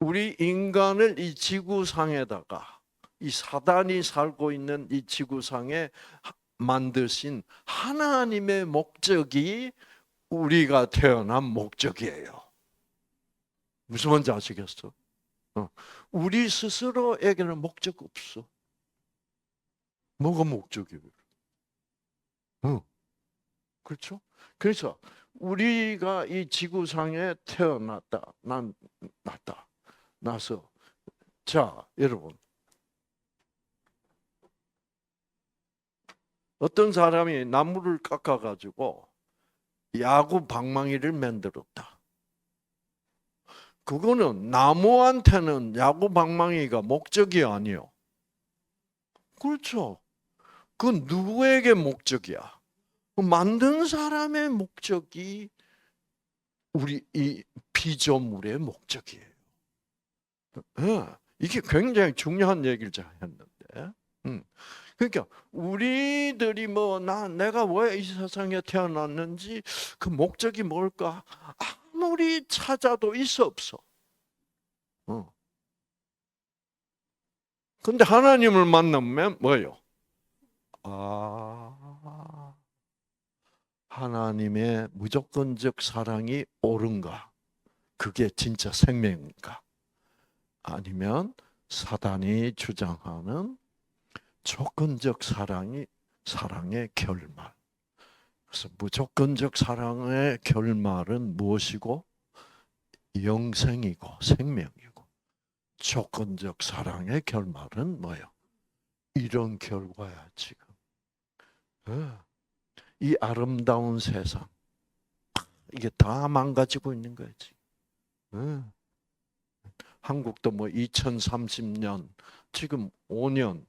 우리 인간을 이 지구상에다가 이 사단이 살고 있는 이 지구상에 만드신 하나님의 목적이 우리가 태어난 목적이에요. 무슨 말인지 아시겠어? 우리 스스로에게는 목적 없어. 뭐가 목적이에요? 그렇죠? 그래서 우리가 이 지구상에 나서 자, 여러분. 어떤 사람이 나무를 깎아가지고 야구 방망이를 만들었다. 그거는 나무한테는 야구 방망이가 목적이 아니요. 그렇죠. 그건 누구에게 목적이야? 만든 사람의 목적이 우리 이 피조물의 목적이에요. 이게 굉장히 중요한 얘기를 잘 했는데. 그러니까 우리들이 내가 왜 이 세상에 태어났는지 그 목적이 뭘까? 아무리 찾아도 있어 없어. 근데 하나님을 만나면 뭐예요? 하나님의 무조건적 사랑이 옳은가? 그게 진짜 생명인가? 아니면 사단이 주장하는 조건적 사랑의 결말. 그래서 무조건적 사랑의 결말은 무엇이고? 영생이고 생명이고. 조건적 사랑의 결말은 뭐예요? 이런 결과야 지금. 이 아름다운 세상. 이게 다 망가지고 있는 거지. 한국도 2030년, 지금 5년,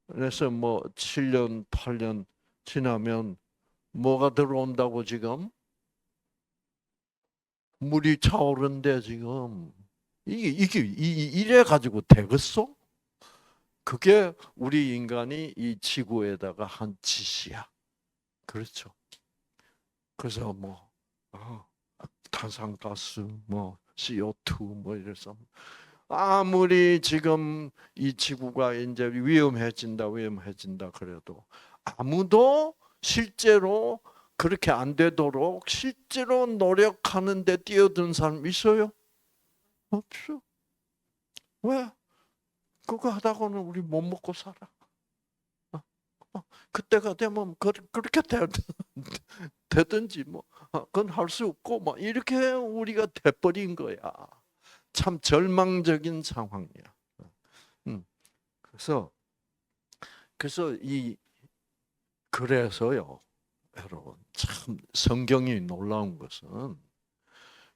그래서 7년, 8년 지나면 뭐가 들어온다고 지금? 물이 차오른대 지금. 이게 이래 가지고 되겠어? 그게 우리 인간이 이 지구에다가 한 짓이야. 그렇죠. 그래서 탄산가스, CO2 이래서 아무리 지금 이 지구가 이제 위험해진다 그래도 아무도 실제로 그렇게 안 되도록 실제로 노력하는데 뛰어든 사람 있어요? 없어. 왜? 그거 하다가는 우리 못 먹고 살아. 그때가 되면 그렇게 되든지 그건 할 수 없고 이렇게 우리가 돼버린 거야. 참 절망적인 상황이야. 그래서요, 여러분 참 성경이 놀라운 것은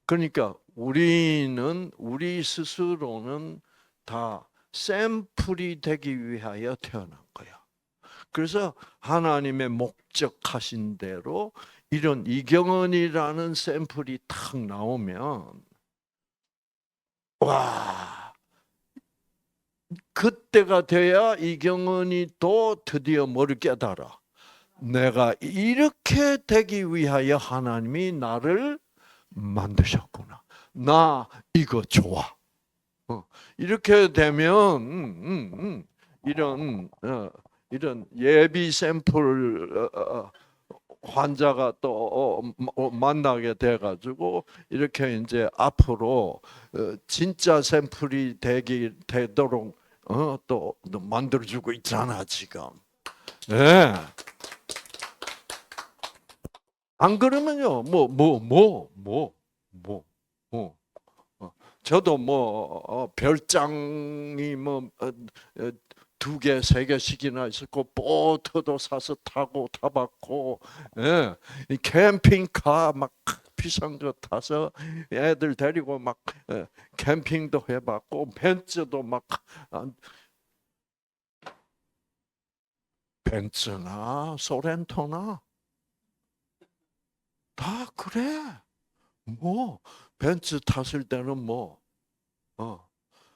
그러니까 우리 스스로는 다 샘플이 되기 위하여 태어난 거야. 그래서 하나님의 목적하신 대로 이런 이경은이라는 샘플이 탁 나오면 와, 그때가 돼야 이경은이 또 드디어 뭐를 깨달아. 내가 이렇게 되기 위하여 하나님이 나를 만드셨구나. 나 이거 좋아. 이렇게 되면 이런 예비 샘플 환자가 또 만나게 돼가지고 이렇게 이제 앞으로 진짜 샘플이 되도록 또 만들어주고 있잖아 지금. 네. 안 그러면요 저도 별장이 두 개, 세 개씩이나 있었고 보트도 사서 타고 타봤고, 예, 이 캠핑카 막 비싼 거 타서 애들 데리고 막 캠핑도 해봤고 벤츠도 막 벤츠나 소렌토나 다 그래. 뭐 벤츠 탔을 때는 뭐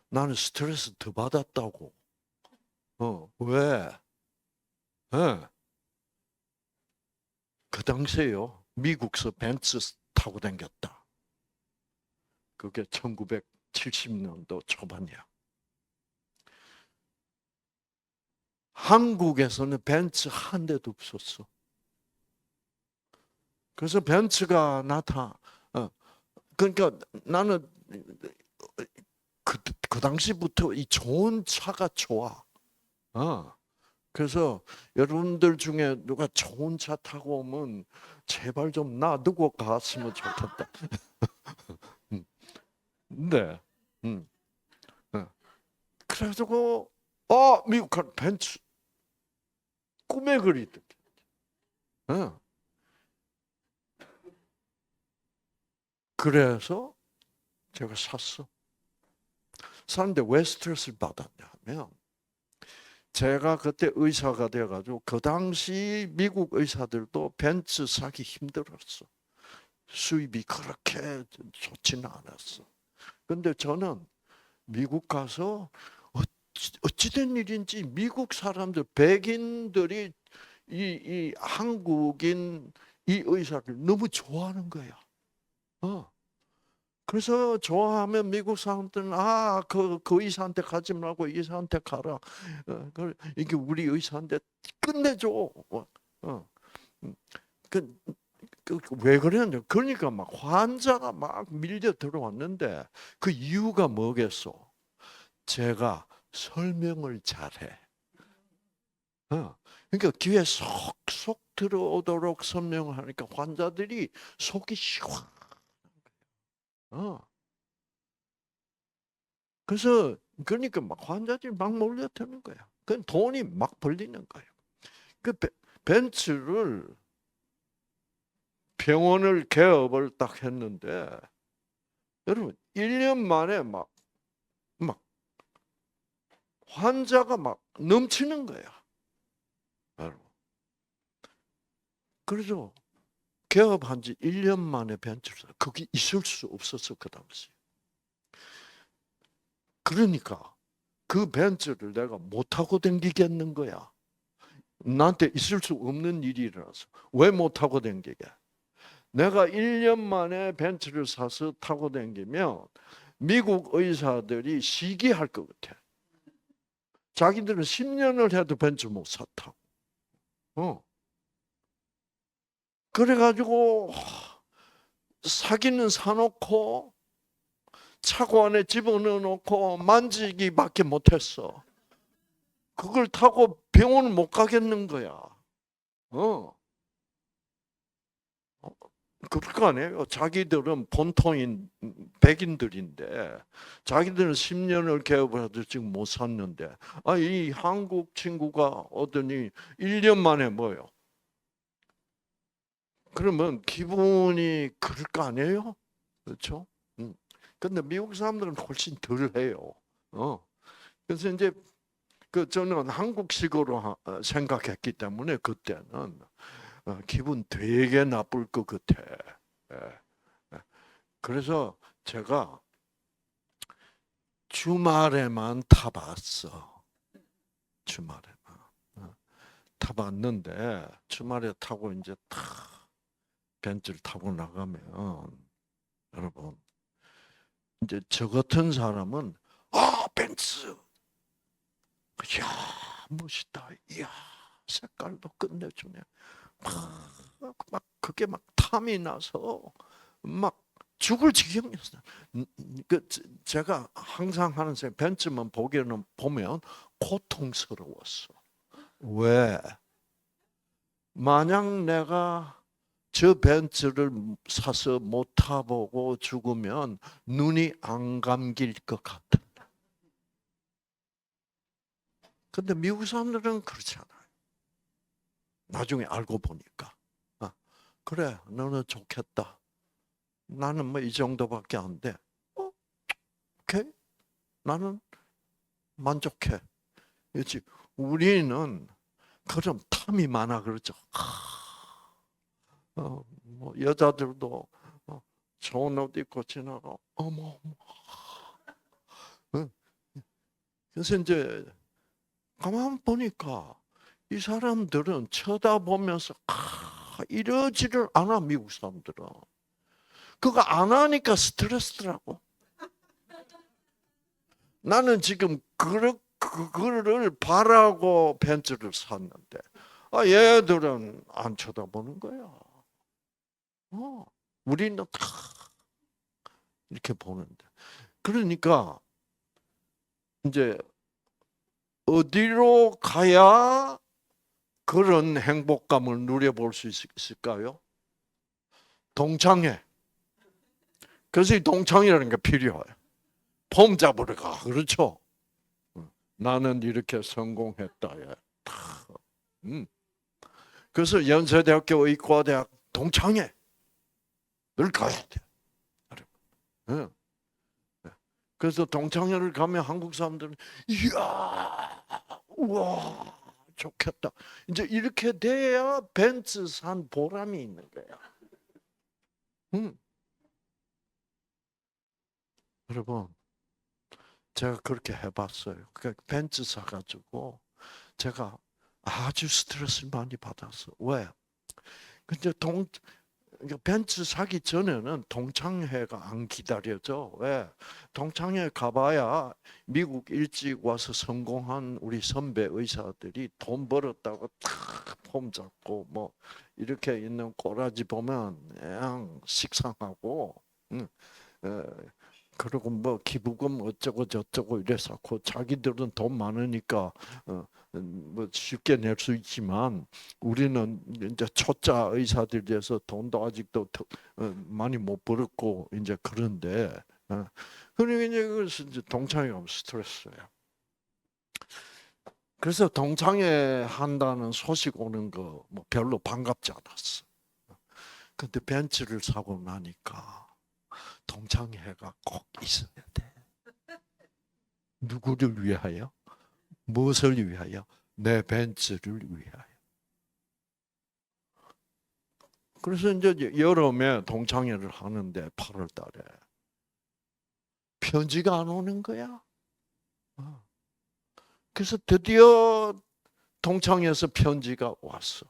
나는 스트레스 더 받았다고. 왜? 예. 그 당시에요. 미국서 벤츠 타고 다녔다. 그게 1970년도 초반이야. 한국에서는 벤츠 한 대도 없었어. 그래서 벤츠가 그러니까 나는 그 당시부터 이 좋은 차가 좋아. 그래서 여러분들 중에 누가 좋은 차 타고 오면 제발 좀 놔두고 갔으면 좋겠다. 네. 그래가지고 미국 간 벤츠 꿈에 그리듯. 그래서 제가 샀어. 샀는데 왜 스트레스를 받았냐면 제가 그때 의사가 돼가지고 그 당시 미국 의사들도 벤츠 사기 힘들었어. 수입이 그렇게 좋지는 않았어. 근데 저는 미국 가서 어찌된 일인지 미국 사람들, 백인들이 이 한국인 이 의사를 너무 좋아하는 거야. 그래서 좋아하면 미국 사람들은 그 의사한테 가지 말고 이 의사한테 가라. 이게 우리 의사인데 끝내줘. 음. 그, 왜 그러냐? 그러니까 막 환자가 막 밀려 들어왔는데 그 이유가 뭐겠어? 제가 설명을 잘해. 그러니까 귀에 쏙쏙 들어오도록 설명을 하니까 환자들이 속이 시원. 그래서 그러니까 막 환자들이 막 몰려드는 거야. 그 돈이 막 벌리는 거예요. 그 벤츠를 병원을 개업을 딱 했는데 여러분 1년 만에 막 환자가 막 넘치는 거야. 여러분. 그래서 개업한 지 1년 만에 벤츠를 그게 있을 수 없었어 그 당시. 그러니까 그 벤츠를 내가 못 타고 댕기겠는 거야. 나한테 있을 수 없는 일이라서. 왜 못 타고 댕기게? 내가 1년 만에 벤츠를 사서 타고 댕기면 미국 의사들이 시기할 것 같아. 자기들은 10년을 해도 벤츠 못 샀다고. 그래가지고 사기는 사놓고 차고 안에 집어넣어놓고 만지기밖에 못했어. 그걸 타고 병원을 못 가겠는 거야. 그럴 거 아니에요. 자기들은 본토인 백인들인데 자기들은 10년을 개업을 해도 지금 못 샀는데 이 한국 친구가 오더니 1년 만에 뭐요? 그러면 기분이 그럴 거 아니에요? 그렇죠? 근데 미국 사람들은 훨씬 덜 해요. 그래서 이제 저는 한국식으로 생각했기 때문에 그때는 기분 되게 나쁠 것 같아. 예, 예. 그래서 제가 주말에만 타봤어. 주말에만. 타봤는데 주말에 타고 이제 탁 벤츠를 타고 나가면 여러분 이제 저 같은 사람은 벤츠 이야 멋있다. 이야 색깔도 끝내주네. 막 그게 막 탐이 나서 막 죽을 지경이었어요. 제가 항상 하는 생각, 벤츠만 보면 고통스러웠어. 왜? 만약 내가 저 벤츠를 사서 못 타보고 죽으면 눈이 안 감길 것 같아. 근데 미국 사람들은 그렇지 않아요. 나중에 알고 보니까. 그래, 너는 좋겠다. 나는 뭐 이 정도밖에 안 돼. 오케이. 나는 만족해. 그렇지. 우리는 그럼 탐이 많아 그러죠. 뭐 여자들도 좋은 옷 입고 지나가. 어머. 응. 그래서 이제 가만 보니까 이 사람들은 쳐다보면서 이러지를 않아, 미국 사람들은. 그거 안 하니까 스트레스더라고. 나는 지금 그거를 바라고 벤츠를 샀는데 얘들은 안 쳐다보는 거야. 우리는 다 이렇게 보는데. 그러니까 이제 어디로 가야 그런 행복감을 누려볼 수 있을까요? 동창회. 그래서 이 동창회라는 게 필요해요. 폼 잡으러 가. 그렇죠? 나는 이렇게 성공했다. 그래서 연세대학교 의과대학 동창회를 가야 돼. 그래서 동창회를 가면 한국 사람들은 이야, 우와, 좋겠다. 이제 이렇게 돼야 벤츠 산 보람이 있는 거야. 여러분, 제가 그렇게 해봤어요. 벤츠 사가지고 제가 아주 스트레스를 많이 받았어. 왜? 근데 벤츠 사기 전에는 동창회가 안 기다려져. 왜? 동창회 가봐야 미국 일찍 와서 성공한 우리 선배 의사들이 돈 벌었다고 탁폼 잡고 뭐 이렇게 있는 꼬라지 보면 그냥 식상하고, 그리고 뭐 기부금 어쩌고 저쩌고 이래서고 자기들은 돈 많으니까 뭐 쉽게 낼 수 있지만 우리는 이제 초짜 의사들에서 돈도 아직도 많이 못 벌었고 이제 그런데 그러니까 이제 그래서 이제 동창회 가면 스트레스예요. 그래서 동창회 한다는 소식 오는 거 뭐 별로 반갑지 않았어. 근데 벤츠를 사고 나니까 동창회가 꼭 있어야 돼. 누구를 위하여? 무엇을 위하여? 내 벤츠를 위하여. 그래서 이제 여름에 동창회를 하는데 8월 달에 편지가 안 오는 거야. 그래서 드디어 동창회에서 편지가 왔어.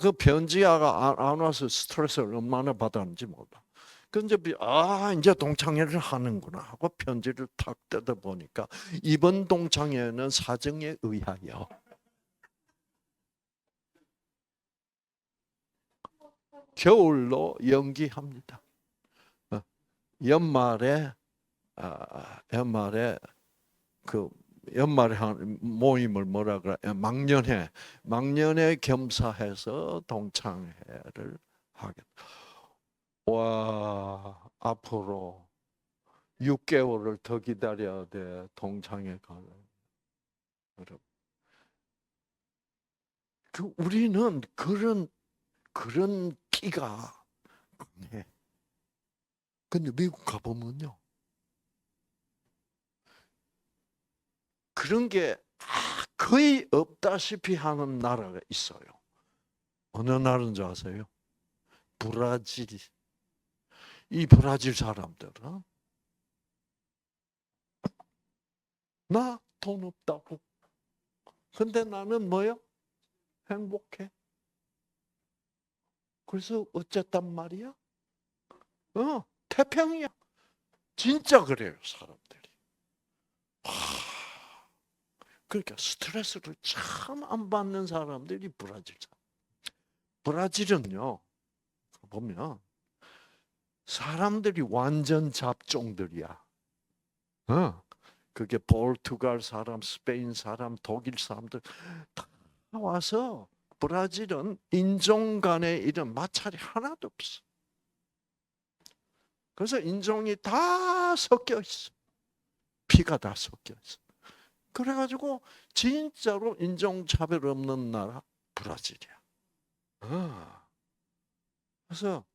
그 편지가 안 와서 스트레스를 얼마나 받았는지 몰라. 근데 이제 동창회를 하는구나 하고 편지를 탁 뜯어 보니까 이번 동창회는 사정에 의하여 겨울로 연기합니다. 연말에 연말에 한 모임을 뭐라 그래? 망년회 겸사해서 동창회를 하겠다. 와, 앞으로 6개월을 더 기다려야 돼. 동창회 가면. 여러분. 우리는 그런 끼가 강해. 근데 미국 가보면요. 그런 게 거의 없다시피 하는 나라가 있어요. 어느 나라인지 아세요? 브라질. 이 브라질 사람들은 나 돈 없다고. 근데 나는 뭐요? 행복해. 그래서 어쨌단 말이야? 태평이야. 진짜 그래요, 사람들이. 그러니까 스트레스를 참 안 받는 사람들이 브라질 사람. 브라질은요, 보면 사람들이 완전 잡종들이야. 그게 포르투갈 사람, 스페인 사람, 독일 사람들 다 와서 브라질은 인종 간의 이런 마찰이 하나도 없어. 그래서 인종이 다 섞여 있어. 피가 다 섞여 있어. 그래가지고 진짜로 인종차별 없는 나라 브라질이야. 그래서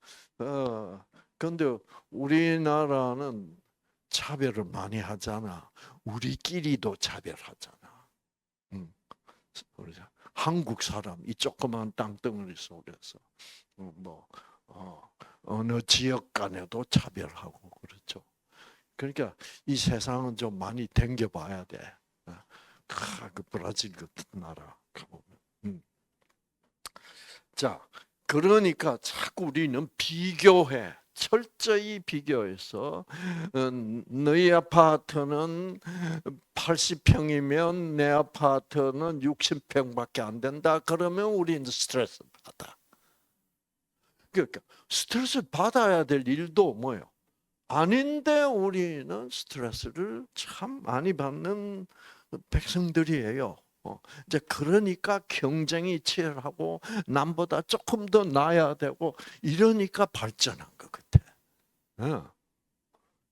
근데 우리나라는 차별을 많이 하잖아. 우리끼리도 차별하잖아. 그러죠. 한국 사람 이 조그만 땅덩어리 속에서 뭐 어느 지역 간에도 차별하고 그렇죠. 그러니까 이 세상은 좀 많이 댕겨봐야 돼. 그 브라질 같은 나라 가보면. 자, 그러니까 자꾸 우리는 비교해. 철저히 비교해서 너희 아파트는 80평이면 내 아파트는 60평밖에 안 된다. 그러면 우리는 스트레스 받아. 그러니까 스트레스 받아야 될 일도 뭐예요? 아닌데 우리는 스트레스를 참 많이 받는 백성들이에요. 이제 그러니까 경쟁이 치열하고 남보다 조금 더 나아야 되고 이러니까 발전한 것 같아.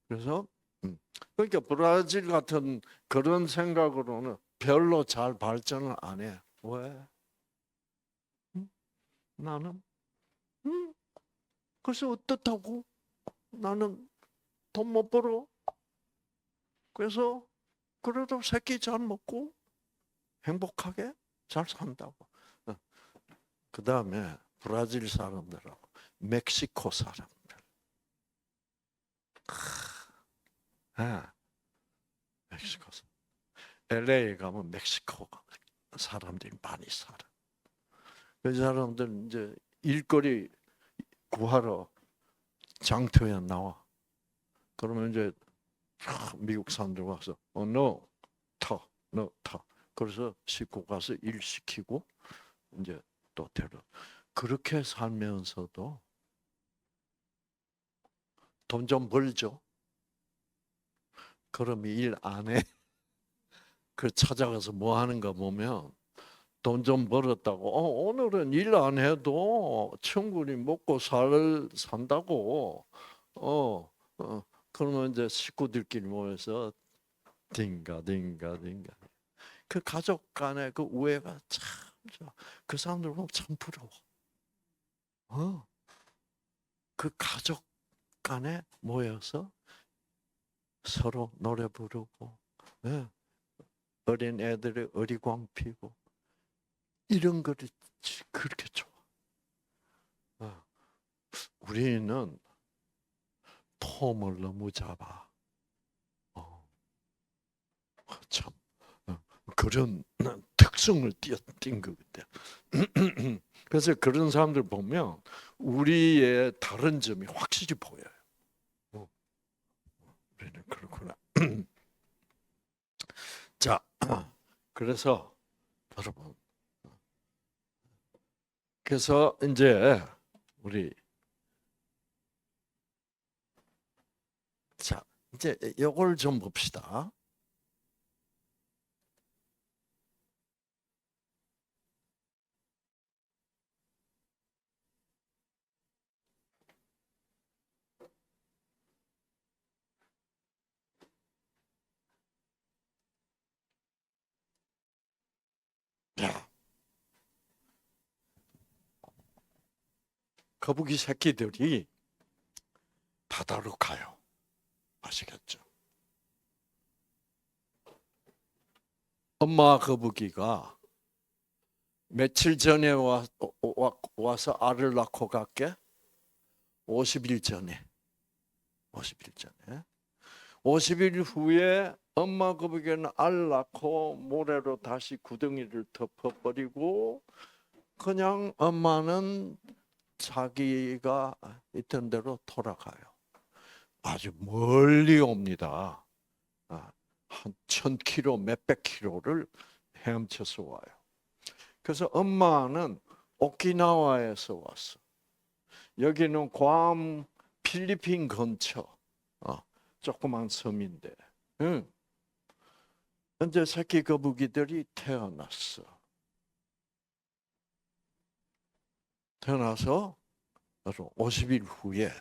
그래서 그러니까 브라질 같은 그런 생각으로는 별로 잘 발전을 안 해. 왜? 나는 그래서 어떻다고? 나는 돈 못 벌어. 그래서 그래도 새끼 잘 먹고 행복하게 잘 산다고. 그 다음에 브라질 사람들하고 멕시코 사람들. 멕시코 사람. LA 가면 멕시코 사람들이 많이 살아. 그 사람들 이제 일거리 구하러 장터에 나와. 그러면 이제 미국 사람들 와서 너 타. 그래서 싣고 가서 일 시키고 이제 또 데려. 그렇게 살면서도 돈 좀 벌죠. 그럼 일 안 해. 그 찾아가서 뭐 하는가 보면 돈 좀 벌었다고. 오늘은 일 안 해도 충분히 먹고 산다고. 그러면 이제 식구들끼리 모여서 딩가. 그 가족 간의 그 우애가 참 좋아. 그 사람들 보면 참 부러워. 그 가족 간에 모여서 서로 노래 부르고, 어린 애들이 어리광 피고, 이런 것이 그렇게 좋아. 우리는 폼을 너무 잡아. 참 그런 특성을 띈 것 같아요. 그래서 그런 사람들 보면 우리의 다른 점이 확실히 보여요. 우리는 그렇구나. 자, 그래서 여러분, 그래서 이제 우리 자 이제 요걸 좀 봅시다. 자, 거북이 새끼들이 바다로 가요. 아시겠죠? 엄마 거북이가 며칠 전에 와서 알을 낳고 갈게? 50일 전에. 50일 전에. 50일 후에 엄마 거북이는 알 낳고 모래로 다시 구덩이를 덮어버리고 그냥 엄마는 자기가 있던 대로 돌아가요. 아주 멀리 옵니다. 한 1000km, 몇백 킬로를 헤엄쳐서 와요. 그래서 엄마는 오키나와에서 왔어. 여기는 괌 필리핀 근처 조그만 섬인데, 현재 새끼 거북이들이 태어났어. 태어나서 50일 후에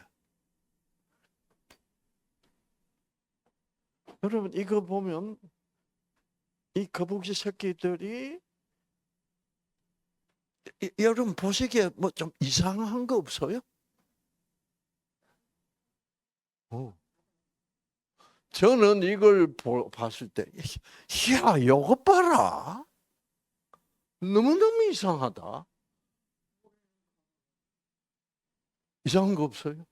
여러분 이거 보면 이 거북이 새끼들이 여러분 보시기에 뭐 좀 이상한 거 없어요? 저는 이걸 봤을 때, 야, 이거 봐라. 너무너무 이상하다. 이상한 거 없어요?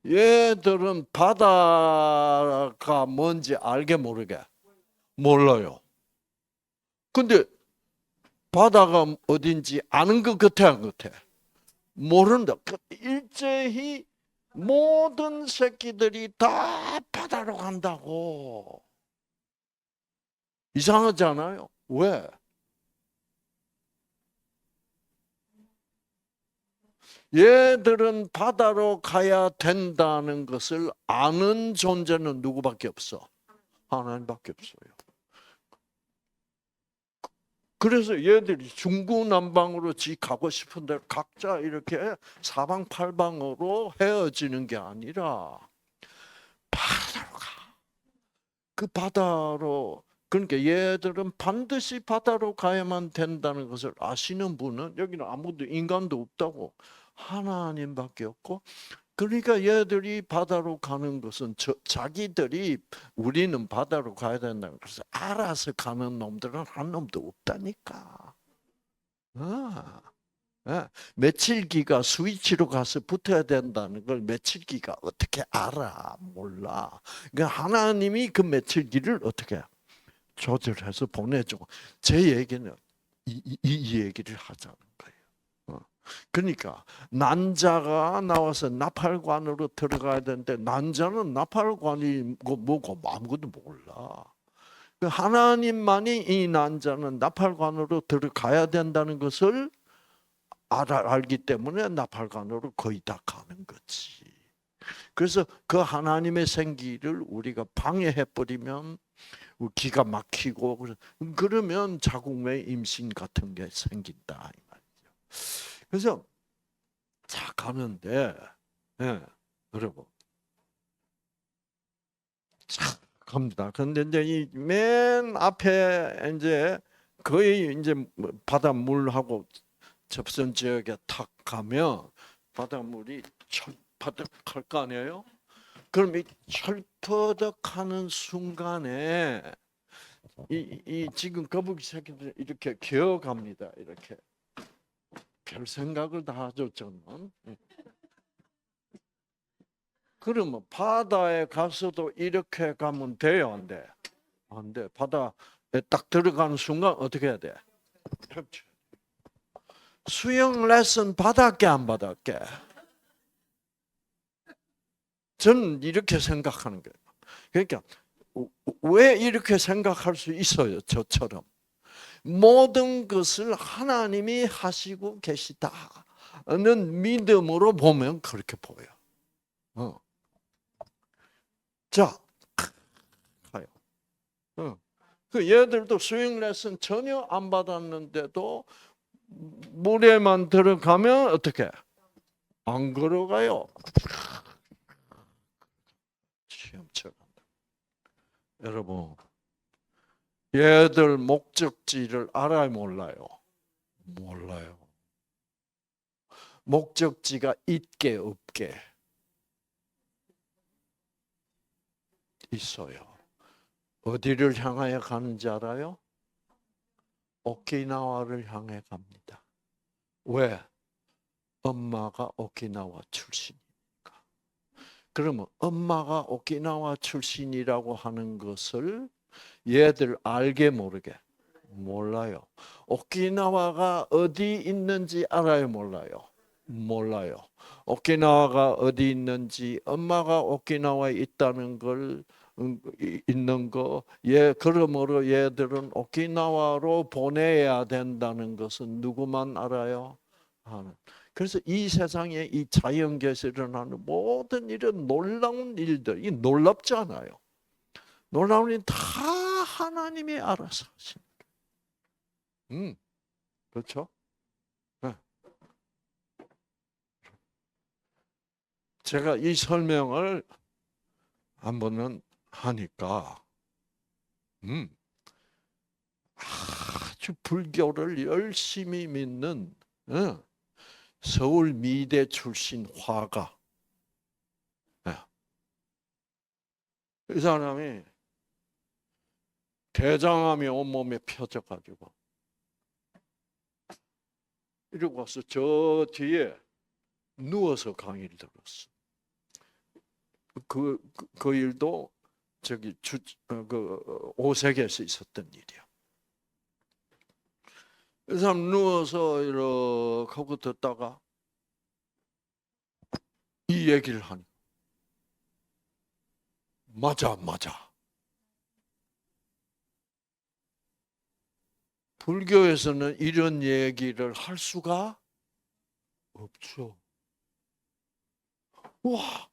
얘들은 바다가 뭔지 알게 모르게 몰라요. 근데 바다가 어딘지 아는 것 같아, 안 같아? 모른다. 일제히 모든 새끼들이 다 바다로 간다고. 이상하잖아요. 왜? 얘들은 바다로 가야 된다는 것을 아는 존재는 누구밖에 없어? 하나님밖에 없어요. 그래서 얘들이 중구난방으로 지 가고 싶은 데 각자 이렇게 사방팔방으로 헤어지는 게 아니라 바다로 가. 그 바다로, 그러니까 얘들은 반드시 바다로 가야만 된다는 것을 아시는 분은 여기는 아무도 인간도 없다고, 하나님밖에 없고, 그러니까 얘들이 바다로 가는 것은 자기들이 우리는 바다로 가야 된다는 것을 알아서 가는 놈들은 한 놈도 없다니까. 아, 며칠기가 스위치로 가서 붙어야 된다는 걸 며칠기가 어떻게 알아? 몰라. 그러니까 하나님이 그 며칠기를 어떻게 조절해서 보내주고, 제 얘기는 이 얘기를 하자는 거예요. 그러니까 난자가 나와서 나팔관으로 들어가야 되는데 난자는 나팔관이 뭐고 아무것도 몰라. 하나님만이 이 난자는 나팔관으로 들어가야 된다는 것을 알기 때문에 나팔관으로 거의 다 가는 거지. 그래서 그 하나님의 생기를 우리가 방해해 버리면 기가 막히고, 그러면 자궁의 임신 같은 게 생긴다 이 말이죠. 그래서 자 가는데, 예, 여러분, 자 갑니다. 그런데 이제 이 맨 앞에 이제 거의 이제 바닷물하고 접선 지역에 탁 가면 바닷물이 철퍼덕할 거 아니에요? 그럼 이 철퍼덕하는 순간에 이 지금 거북이 새끼들 이렇게 기어갑니다. 이렇게 별 생각을 다 하죠 저는. 그러면 바다에 가서도 이렇게 가면 돼요, 안 돼? 안 돼. 바다에 딱 들어가는 순간 어떻게 해야 돼? 펼쳐. 수영 레슨 받았게 안 받았게? 저는 이렇게 생각하는 거예요. 그러니까 왜 이렇게 생각할 수 있어요? 저처럼. 모든 것을 하나님이 하시고 계시다는 믿음으로 보면 그렇게 보여. 자, 가요. 그 얘들도 스윙 레슨 전혀 안 받았는데도 물에만 들어가면 어떻게? 안 걸어가요. 시험처럼. 여러분, 얘들 목적지를 알아요, 몰라요? 몰라요. 목적지가 있게 없게 있어요. 어디를 향하여 가는지 알아요? 오키나와를 향해 갑니다. 왜? 엄마가 오키나와 출신이니까. 그러면 엄마가 오키나와 출신이라고 하는 것을 얘들 알게 모르게? 몰라요. 오키나와가 어디 있는지 알아요, 몰라요? 몰라요. 오키나와가 어디 있는지, 엄마가 오키나와에 있다는 걸 있는 거, 그러므로 얘들은 오키나와로 보내야 된다는 것은 누구만 알아요? 하는. 그래서 이 세상에 이 자연계에서 일어나는 모든 이런 놀라운 일들, 이 놀랍잖아요. 놀라운 일 다 하나님이 알아서 하시는 거예요. 그렇죠? 네. 제가 이 설명을 한 번은 하니까 아주 불교를 열심히 믿는 서울 미대 출신 화가, 이 사람이 대장암이 온몸에 펴져가지고 이러고 와서 저 뒤에 누워서 강의를 들었어. 그 일도 저기 오색에서 있었던 일이야. 그 사람 누워서 이렇게 하고 듣다가 이 얘기를 하니 맞아. 불교에서는 이런 얘기를 할 수가 없죠. 와,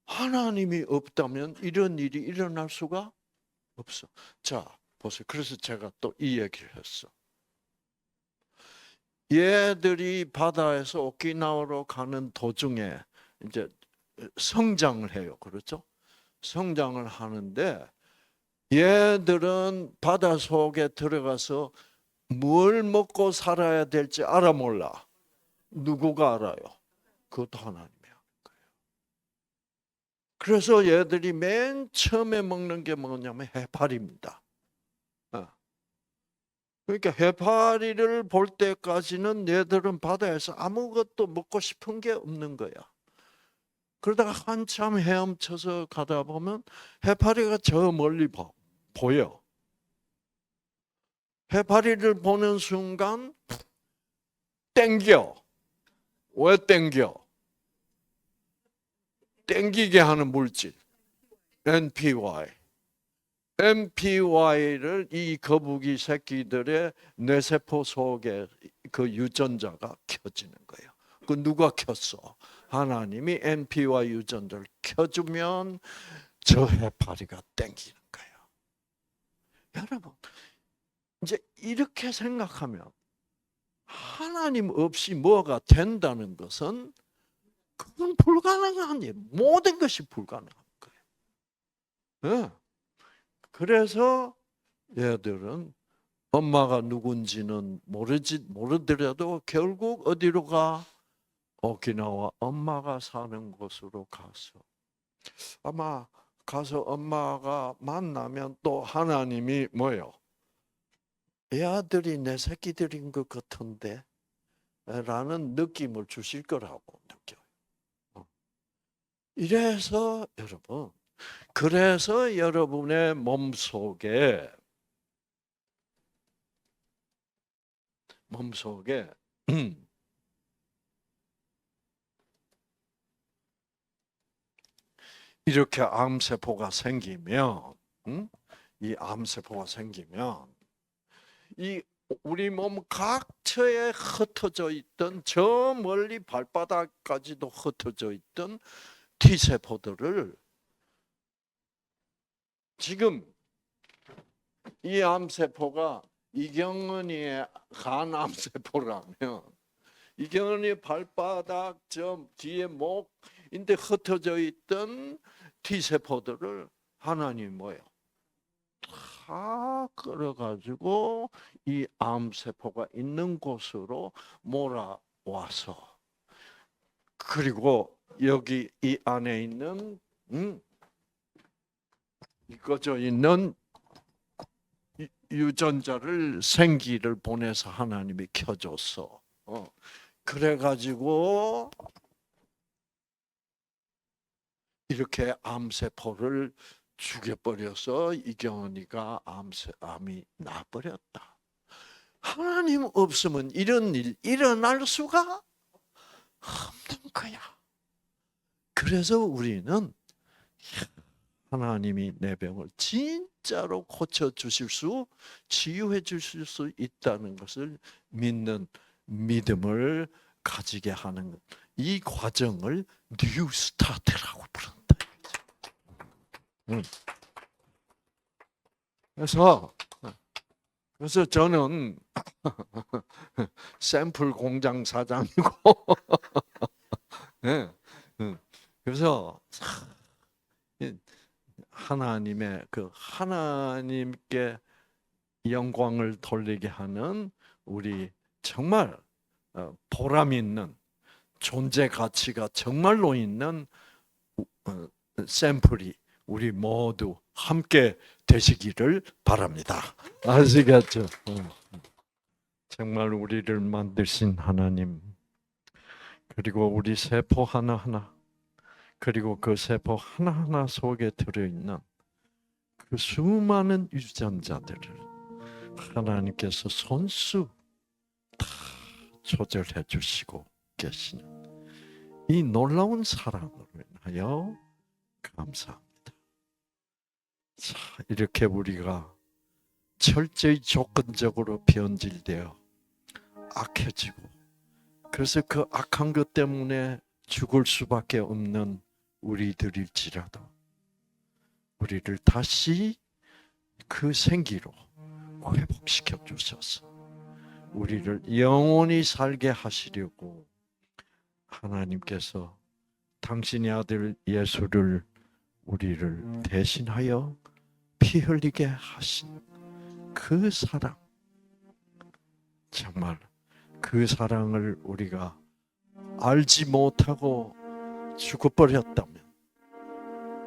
하나님이 없다면 이런 일이 일어날 수가 없어. 자, 보세요. 그래서 제가 또 이 얘기를 했어. 얘들이 바다에서 오키나와로 가는 도중에 이제 성장을 해요. 그렇죠? 성장을 하는데 얘들은 바다 속에 들어가서 뭘 먹고 살아야 될지 알아 몰라? 누구가 알아요? 그것도 하나님이 하는 거예요. 그래서 얘들이 맨 처음에 먹는 게 뭐냐면 해파리입니다. 그러니까 해파리를 볼 때까지는 얘들은 바다에서 아무것도 먹고 싶은 게 없는 거야. 그러다가 한참 헤엄쳐서 가다 보면 해파리가 저 멀리 보여. 해파리를 보는 순간 땡겨. 왜 땡겨? 땡기게 하는 물질. NPY. NPY를 이 거북이 새끼들의 뇌세포 속에 그 유전자가 켜지는 거예요. 그 누가 켰어? 하나님이 NPY 유전자를 켜주면 저 해파리가 땡기는 거예요. 여러분, 이제 이렇게 생각하면 하나님 없이 뭐가 된다는 것은 그건 불가능한 일. 모든 것이 불가능한 거예요. 네. 그래서 얘들은 엄마가 누군지는 모르더라도 결국 어디로 가? 오키나와 엄마가 사는 곳으로 가서 아마 가서 엄마가 만나면 또 하나님이 뭐요? 이 아들이 내 새끼들인 것 같은데 라는 느낌을 주실 거라고 느껴요. 이래서 여러분, 그래서 여러분의 몸속에 이렇게 암세포가 생기면, 이 암세포가 생기면 이 우리 몸 각처에 흩어져 있던 저 멀리 발바닥까지도 흩어져 있던 T세포들을 지금 이 암세포가 이경은이의 간암세포라면 이경은이 발바닥 저 뒤에 목인데 흩어져 있던 T세포들을 하나님이 뭐예요? 다 끌어가지고 이 암세포가 있는 곳으로 몰아와서 그리고 여기 이 안에 있는 꺼져 있는 유전자를 생기를 보내서 하나님이 켜줬어. 그래가지고 이렇게 암세포를 죽여버려서 이경은이가 암이 나버렸다. 하나님 없으면 이런 일 일어날 수가 없는 거야. 그래서 우리는 하나님이 내 병을 진짜로 고쳐주실 수, 치유해 주실 수 있다는 것을 믿는 믿음을 가지게 하는 이 과정을 뉴 스타트라고 부른다. 그래서 저는 샘플 공장 사장이고 그래서 하나님의 그 하나님께 영광을 돌리게 하는 우리 정말 보람 있는 존재 가치가 정말로 있는 샘플이 우리 모두 함께 되시기를 바랍니다. 아시겠죠? 정말 우리를 만드신 하나님, 그리고 우리 세포 하나하나, 그리고 그 세포 하나하나 속에 들어있는 그 수많은 유전자들을 하나님께서 손수 다 조절해 주시고 계시는 이 놀라운 사랑으로 인하여 감사합니다. 자, 이렇게 우리가 철저히 조건적으로 변질되어 악해지고, 그래서 그 악한 것 때문에 죽을 수밖에 없는 우리들일지라도 우리를 다시 그 생기로 회복시켜 주셔서 우리를 영원히 살게 하시려고 하나님께서 당신의 아들 예수를 우리를 대신하여 피 흘리게 하신 그 사랑, 정말 그 사랑을 우리가 알지 못하고 죽어버렸다면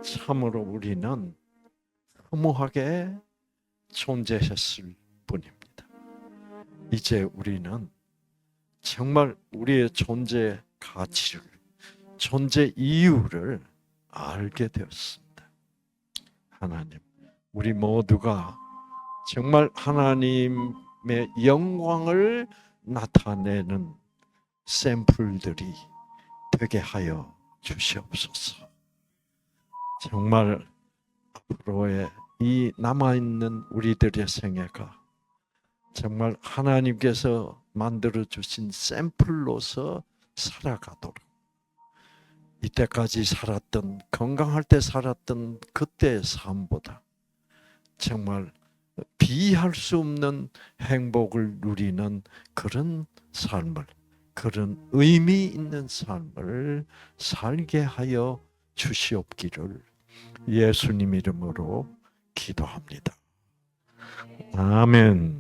참으로 우리는 허무하게 존재했을 뿐입니다. 이제 우리는 정말 우리의 존재 가치를, 존재 이유를 알게 되었습니다. 하나님, 우리 모두가 정말 하나님의 영광을 나타내는 샘플들이 되게 하여 주시옵소서. 정말 앞으로의 이 남아있는 우리들의 생애가 정말 하나님께서 만들어주신 샘플로서 살아가도록, 이때까지 살았던, 건강할 때 살았던 그때의 삶보다 정말 비할 수 없는 행복을 누리는 그런 삶을, 그런 의미 있는 삶을 살게 하여 주시옵기를 예수님 이름으로 기도합니다. 아멘.